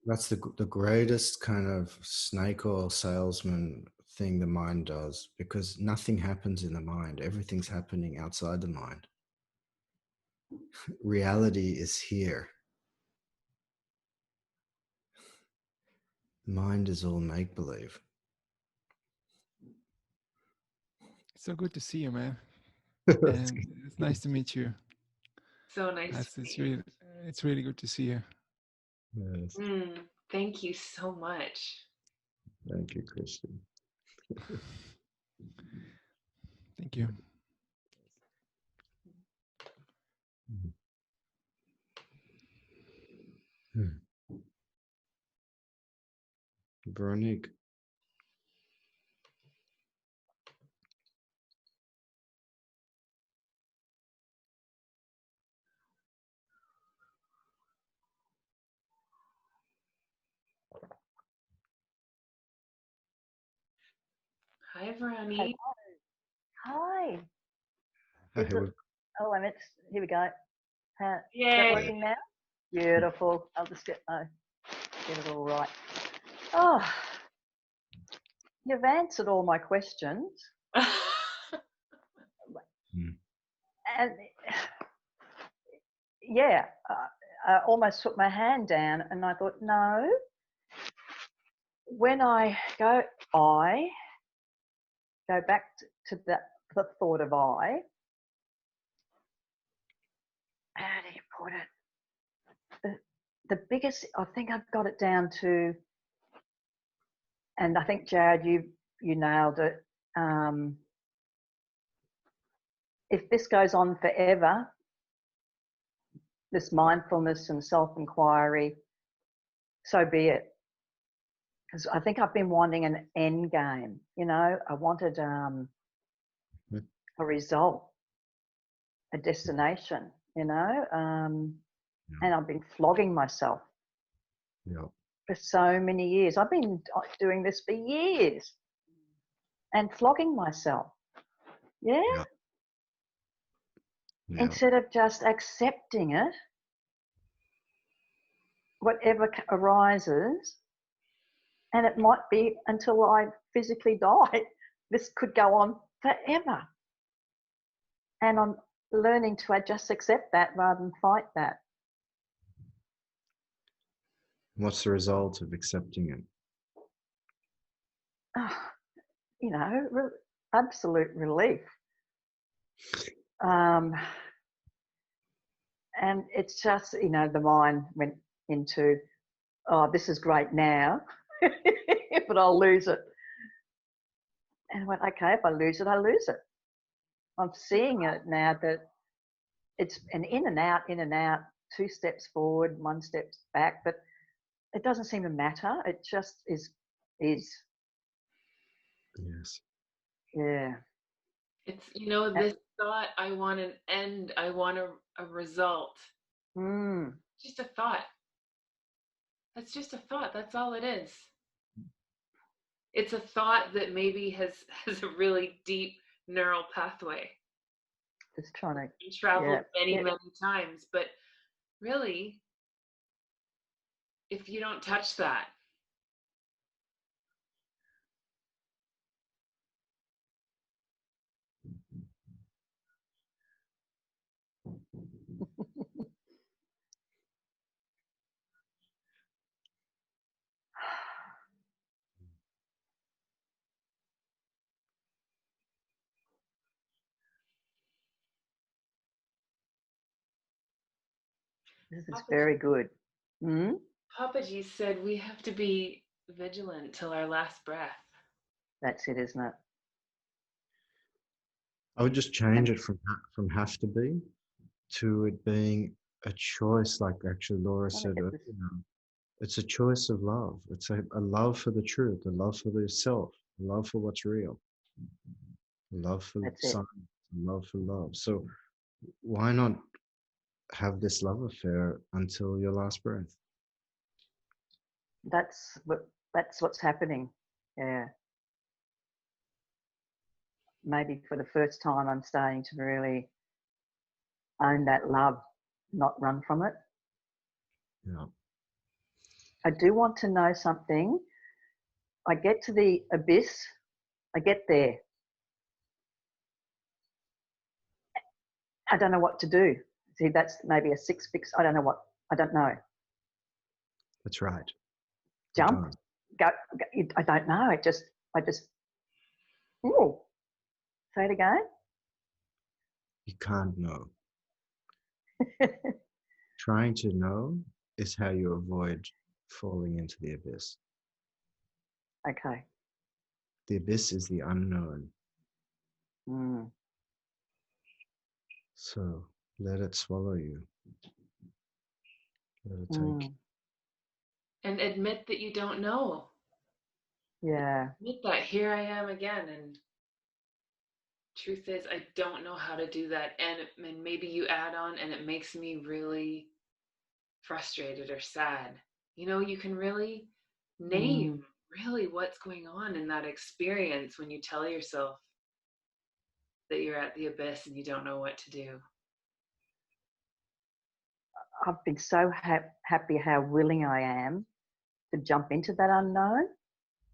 That's the greatest kind of snake oil salesman thing the mind does, because nothing happens in the mind. Everything's happening outside the mind. Reality is here. Mind is all make-believe. It's so good to see you, man. That's And it's nice to meet you. So nice That's, to it's meet you. really good to see you. Yes. Thank you so much. Thank you, Christian. Thank you. Veronique. Hi, Veronique. Hi. Hey, Is it, oh, and it's, here we go. Is Yay. that working now? Beautiful. I'll just get it all right. Oh, you've answered all my questions. And yeah, I almost put my hand down and I thought, no. When I go back to the thought of I, how do you put it? The biggest, I think I've got it down to, and I think Jared, you nailed it. If this goes on forever, this mindfulness and self-inquiry, so be it. Because I think I've been wanting an end game. You know, I wanted a result, a destination. You know, and I've been flogging myself for so many years. I've been doing this for years and flogging myself. Yeah. Instead of just accepting it, whatever arises, and it might be until I physically die. This could go on forever. And I'm learning to just accept that rather than fight that. What's the result of accepting it? Oh, you know, absolute relief. And it's just, you know, the mind went into, oh, this is great now, but I'll lose it. And I went, okay, if I lose it, I lose it. I'm seeing it now that it's an in and out, 2 steps forward, 1 step back, but it doesn't seem to matter. It just is. Yes. Yeah. It's, you know, this thought, I want an end, I want a result. Just a thought. That's just a thought. That's all it is. It's a thought that maybe has a really deep neural pathway. Just trying to travel many times, but really, if you don't touch that, this is very good. Papaji said we have to be vigilant till our last breath. That's it, isn't it? I would just change it from have to be to it being a choice, like actually Laura said earlier. It's a choice of love. It's a love for the truth, a love for yourself, a love for what's real, a love for science, a love for love. So why not have this love affair until your last breath? That's what's happening. Yeah. Maybe for the first time, I'm starting to really own that love, not run from it. Yeah. I do want to know something. I get to the abyss. I get there. I don't know what to do. See, that's maybe a 6 fix. I don't know what. I don't know. That's right. Jump. Go. I don't know. I just. Ooh. Say it again. You can't know. Trying to know is how you avoid falling into the abyss. Okay. The abyss is the unknown. Mm. So let it swallow you. Let it take you. And admit that you don't know. Yeah. Admit that here I am again, and truth is I don't know how to do that. And maybe you add on, and it makes me really frustrated or sad. You know, you can really name really what's going on in that experience when you tell yourself that you're at the abyss and you don't know what to do. I've been so happy how willing I am to jump into that unknown.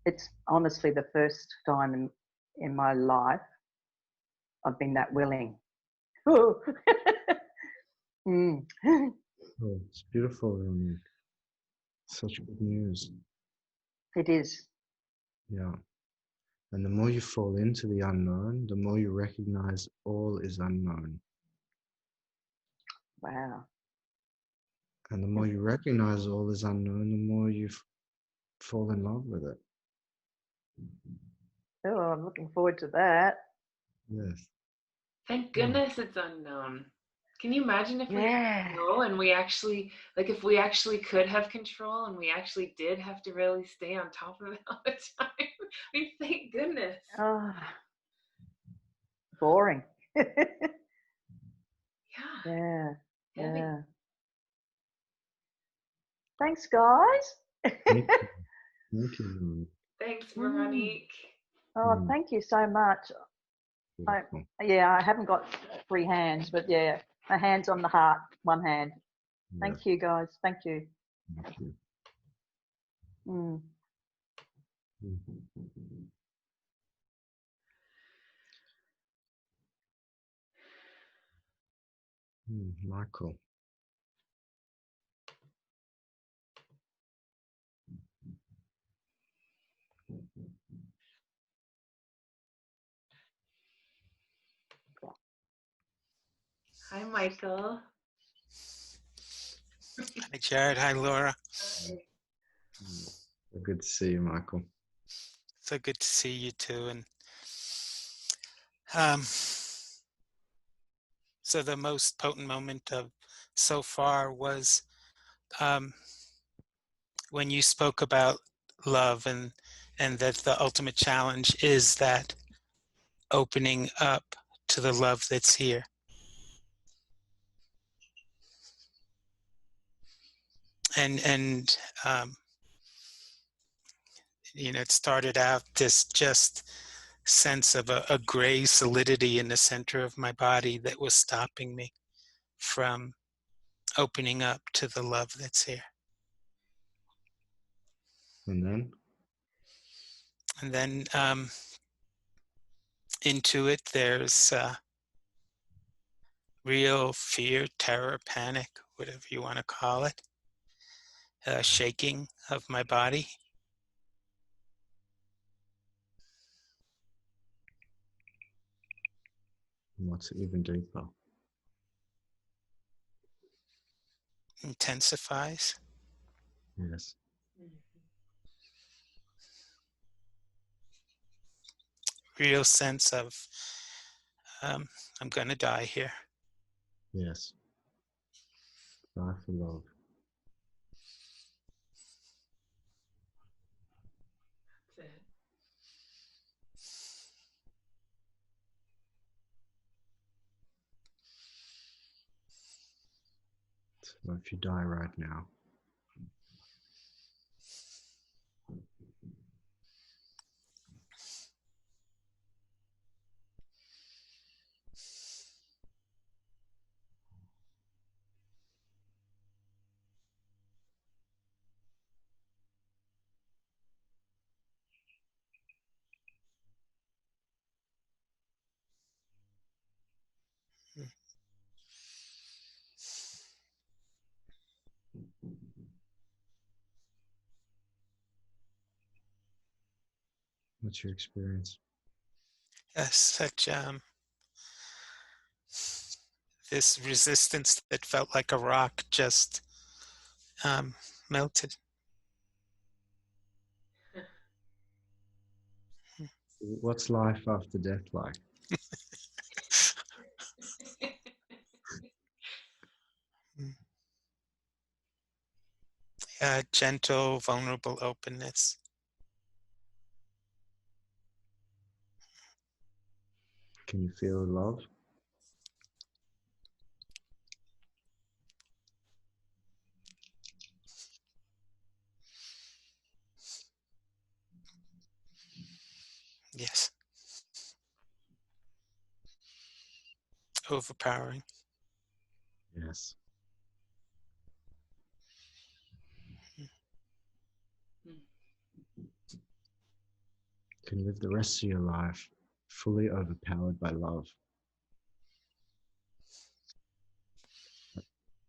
It's honestly the first time in my life I've been that willing. Mm. Oh, it's beautiful, Ronique. Such good news. It is. Yeah. And the more you fall into the unknown, the more you recognize all is unknown. Wow. And the more you recognize all is unknown, the more you fall in love with it. Oh, I'm looking forward to that. Yes. Thank goodness it's unknown. Can you imagine if we Yeah. know and we actually, like if we actually could have control and we actually did have to really stay on top of it all the time? I mean, thank goodness. Oh, boring. Yeah. Yeah. Heavy. Yeah. Thanks, guys. Thank you. Thank you, Ronique. Thanks, Veronique. Oh, thank you so much. Beautiful. I haven't got free hands, but yeah, my hand's on the heart, one hand. Thank you, guys. Thank you. Thank you. Mm. Michael. Hi, Michael. Hi, Jared. Hi, Laura. Good to see you, Michael. So good to see you too. And so the most potent moment of so far was when you spoke about love and that the ultimate challenge is that opening up to the love that's here. And you know, it started out this just sense of a gray solidity in the center of my body that was stopping me from opening up to the love that's here. And then into it, there's real fear, terror, panic, whatever you want to call it, shaking of my body. what's even deeper? Intensifies. Yes. Real sense of I'm going to die here. Yes. Die for love. That's it. So if you die right now, What's your experience? Such this resistance that felt like a rock just melted. What's life after death like? Gentle, vulnerable openness. Can you feel love? Yes. Overpowering. Yes. Can live the rest of your life fully overpowered by love.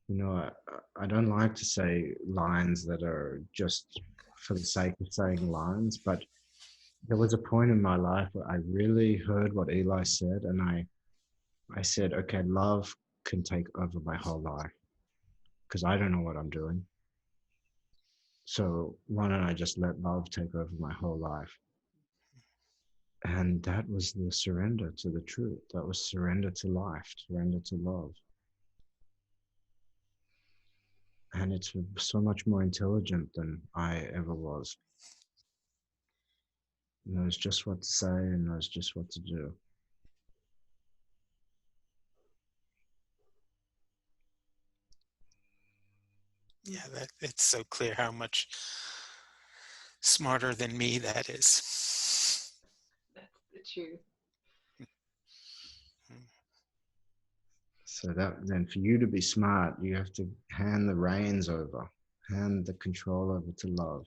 You know, I don't like to say lines that are just for the sake of saying lines, but there was a point in my life where I really heard what Eli said, and I said, okay, love can take over my whole life because I don't know what I'm doing. So why don't I just let love take over my whole life? And that was the surrender to the truth. That was surrender to life, surrender to love. And it's so much more intelligent than I ever was. It knows just what to say and knows just what to do. Yeah, that it's so clear how much smarter than me that is. That's the truth. So that then for you to be smart, you have to hand the reins over, hand the control over to love.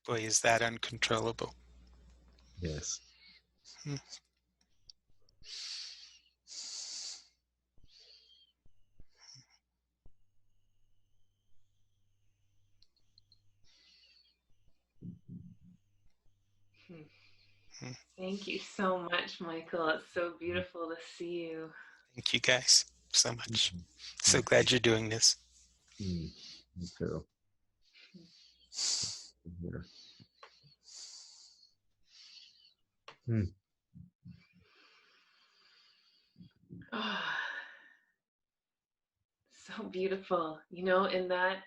Boy, is that uncontrollable. Yes. Thank you so much, Michael. It's so beautiful to see you. Thank you guys so much. Mm-hmm. So glad you're doing this. Me too. Yeah. Oh, so beautiful. You know, in that,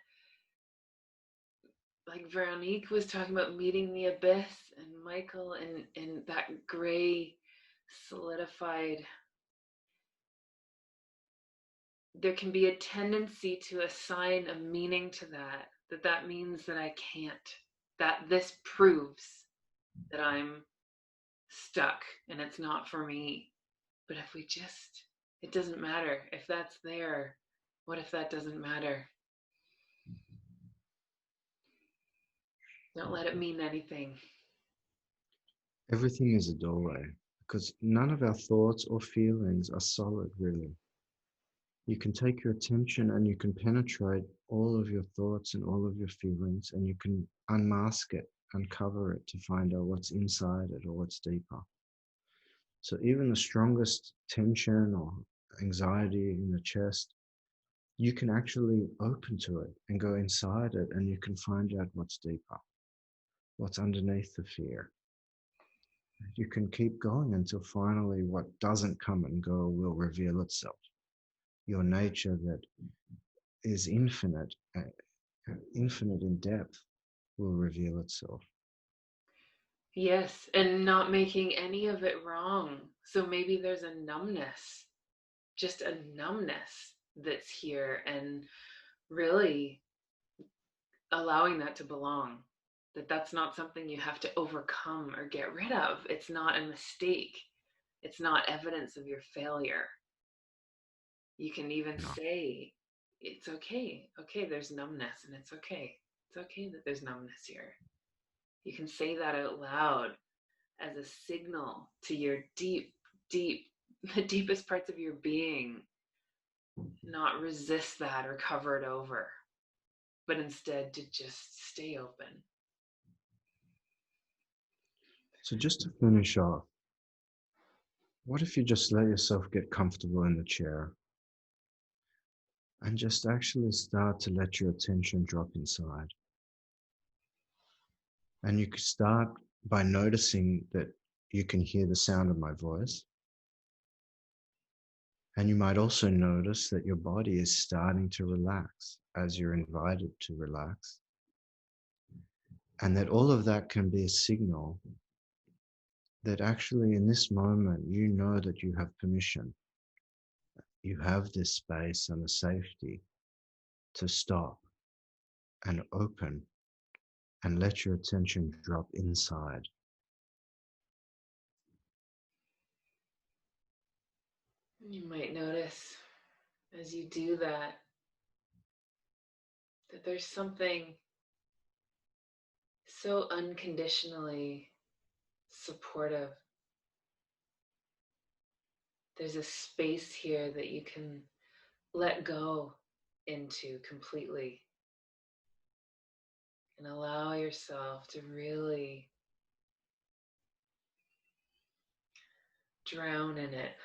like Veronique was talking about meeting the abyss, and Michael in that gray solidified, there can be a tendency to assign a meaning to that means that I can't, that this proves that I'm stuck and it's not for me. But if we just, it doesn't matter. If that's there, what if that doesn't matter? Don't let it mean anything. Everything is a doorway because none of our thoughts or feelings are solid, really. You can take your attention and you can penetrate all of your thoughts and all of your feelings, and you can unmask it, uncover it to find out what's inside it or what's deeper. So even the strongest tension or anxiety in the chest, you can actually open to it and go inside it, and you can find out what's deeper, what's underneath the fear. You can keep going until finally what doesn't come and go will reveal itself. Your nature that is infinite, infinite in depth, will reveal itself. Yes, and not making any of it wrong. So maybe there's a numbness, just a numbness that's here, and really allowing that to belong. That's not something you have to overcome or get rid of. It's not a mistake. It's not evidence of your failure. You can even say, it's okay. Okay, there's numbness, and it's okay. It's okay that there's numbness here. You can say that out loud as a signal to your deep, the deepest parts of your being, not resist that or cover it over. but instead to just stay open. So just to finish off, what if you just let yourself get comfortable in the chair and just actually start to let your attention drop inside? And you could start by noticing that you can hear the sound of my voice. And you might also notice that your body is starting to relax as you're invited to relax. And that all of that can be a signal that actually in this moment, you know that you have permission. You have this space and the safety to stop and open and let your attention drop inside. You might notice as you do that, that there's something so unconditionally supportive. There's a space here that you can let go into completely and allow yourself to really drown in it.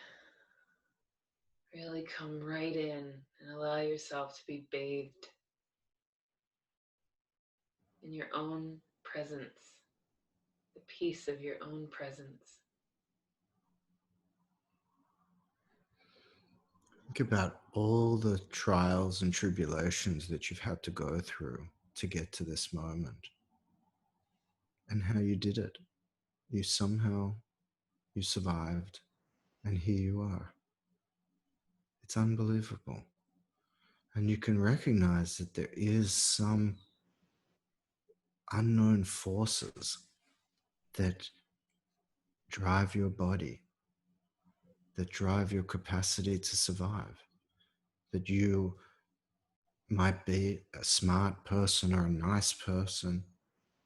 Really come right in and allow yourself to be bathed in your own presence, the peace of your own presence. Think about all the trials and tribulations that you've had to go through to get to this moment and how you did it. You survived, and here you are. It's unbelievable. And you can recognize that there is some unknown forces that drive your body, that drive your capacity to survive, that you might be a smart person or a nice person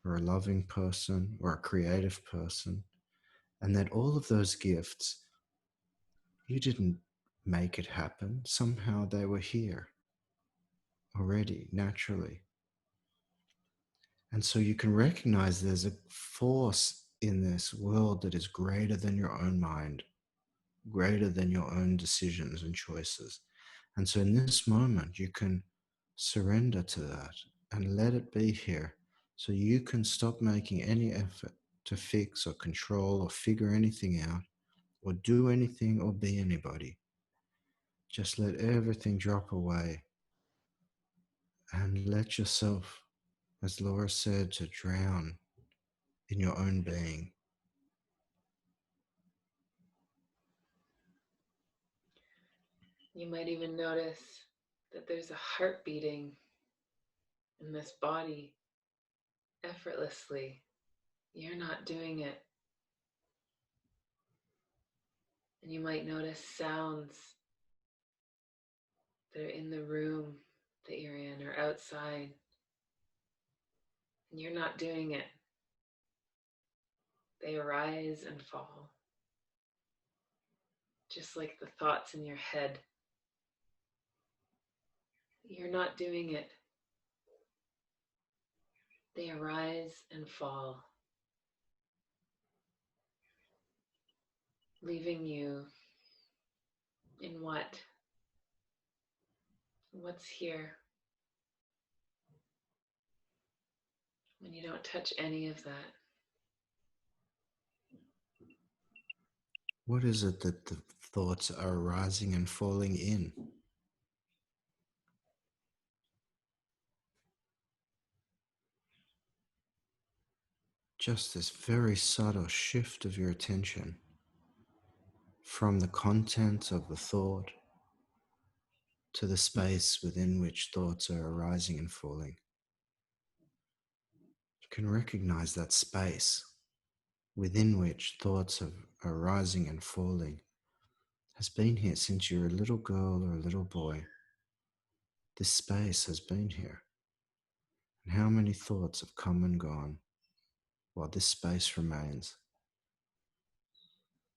or a loving person or a creative person, and that all of those gifts, you didn't make it happen. Somehow they were here already, naturally. And so you can recognize there's a force in this world that is greater than your own mind, greater than your own decisions and choices. And so in this moment, you can surrender to that and let it be here. So you can stop making any effort to fix or control or figure anything out or do anything or be anybody. Just let everything drop away and let yourself, as Laura said, to drown in your own being. You might even notice that there's a heart beating in this body effortlessly. You're not doing it. And you might notice sounds that are in the room that you're in or outside. And you're not doing it. They arise and fall, just like the thoughts in your head. You're not doing it. They arise and fall, leaving you in what? What's here? When you don't touch any of that. What is it that the thoughts are arising and falling in? Just this very subtle shift of your attention from the content of the thought to the space within which thoughts are arising and falling. You can recognize that space within which thoughts are arising and falling has been here since you're a little girl or a little boy. This space has been here. And how many thoughts have come and gone while this space remains?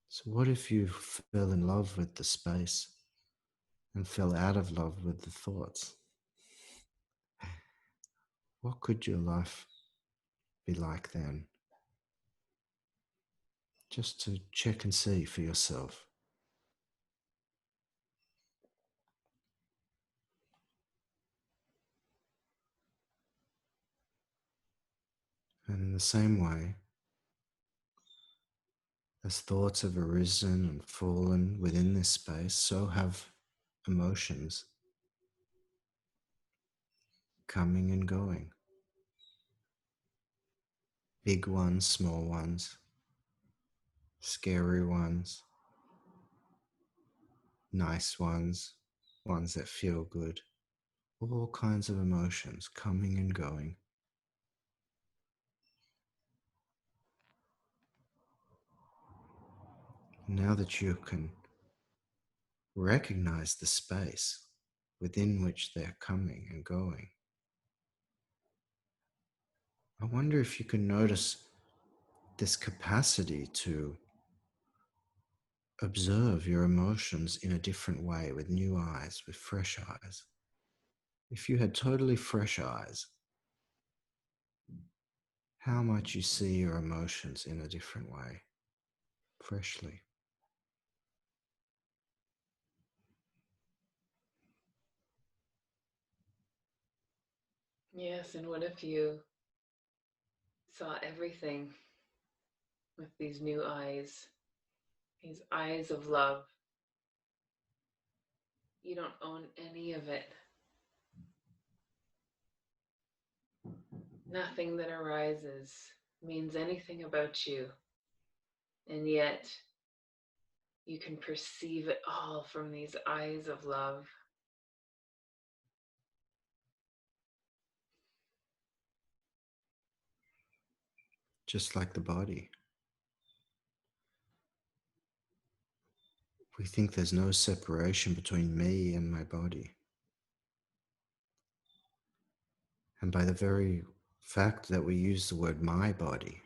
So what if you fell in love with the space and fell out of love with the thoughts? What could your life be like then? Just to check and see for yourself. And in the same way, as thoughts have arisen and fallen within this space, so have emotions coming and going. Big ones, small ones, scary ones, nice ones, ones that feel good. All kinds of emotions coming and going. Now that you can recognize the space within which they're coming and going, I wonder if you can notice this capacity to observe your emotions in a different way, with new eyes, with fresh eyes. If you had totally fresh eyes, how might you see your emotions in a different way, freshly? Yes, and what if you saw everything with these new eyes, these eyes of love? You don't own any of it. Nothing that arises means anything about you, and yet you can perceive it all from these eyes of love. Just like the body. We think there's no separation between me and my body. And by the very fact that we use the word my body,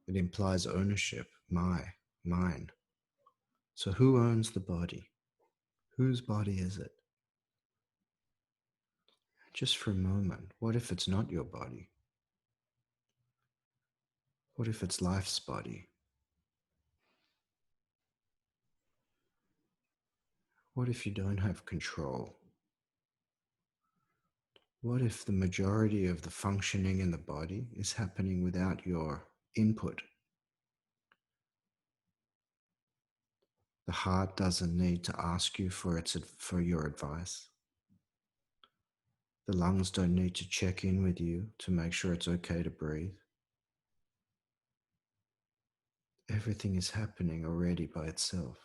it implies ownership, mine. So who owns the body? Whose body is it? Just for a moment, what if it's not your body? What if it's life's body? What if you don't have control? What if the majority of the functioning in the body is happening without your input? The heart doesn't need to ask you for your advice. The lungs don't need to check in with you to make sure it's okay to breathe. Everything is happening already by itself.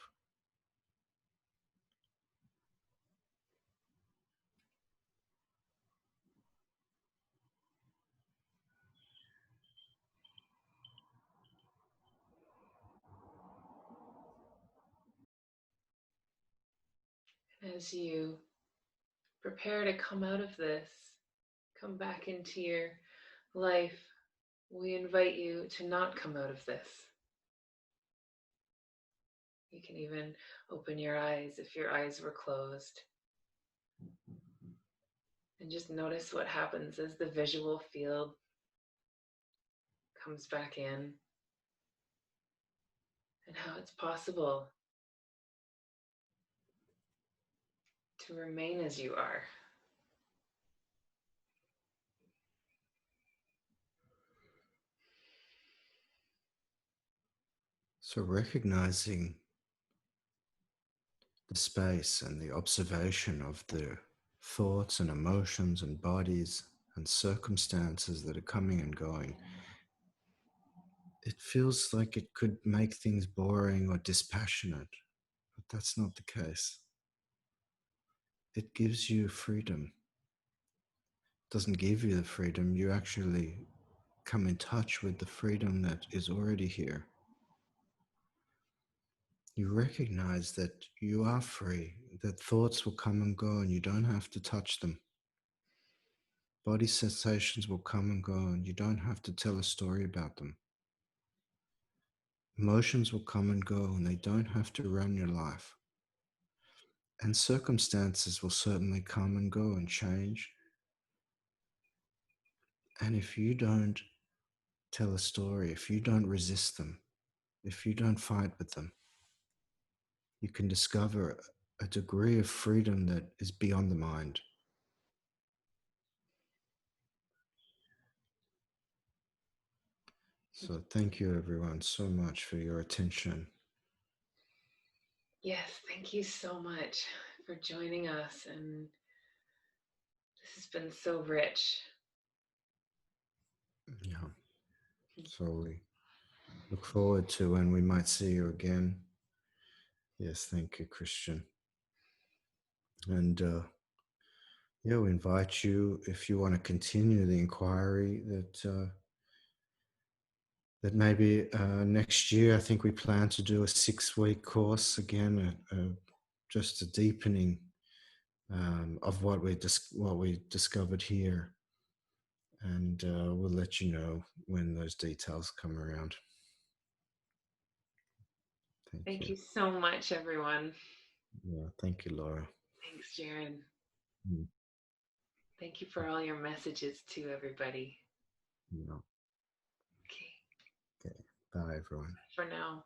As you prepare to come out of this, come back into your life, we invite you to not come out of this. You can even open your eyes if your eyes were closed. And just notice what happens as the visual field comes back in, and how it's possible to remain as you are. So recognizing the space and the observation of the thoughts and emotions and bodies and circumstances that are coming and going, it feels like it could make things boring or dispassionate, but that's not the case. It gives you freedom. It doesn't give you the freedom, you actually come in touch with the freedom that is already here. You recognize that you are free, that thoughts will come and go and you don't have to touch them. Body sensations will come and go and you don't have to tell a story about them. Emotions will come and go and they don't have to run your life. And circumstances will certainly come and go and change. And if you don't tell a story, if you don't resist them, if you don't fight with them, you can discover a degree of freedom that is beyond the mind. So thank you everyone so much for your attention. Yes, thank you so much for joining us, and this has been so rich. Yeah. So we look forward to when we might see you again. Yes, thank you, Christian. And yeah, we invite you, if you want to continue the inquiry, that maybe next year, I think we plan to do a 6-week course again, just a deepening of what we discovered here, and we'll let you know when those details come around. Thank you so much, everyone. Yeah, thank you, Laura. Thanks, Jaron. Mm. Thank you for all your messages too, everybody. Yeah. Okay. Okay. Bye, everyone. For now.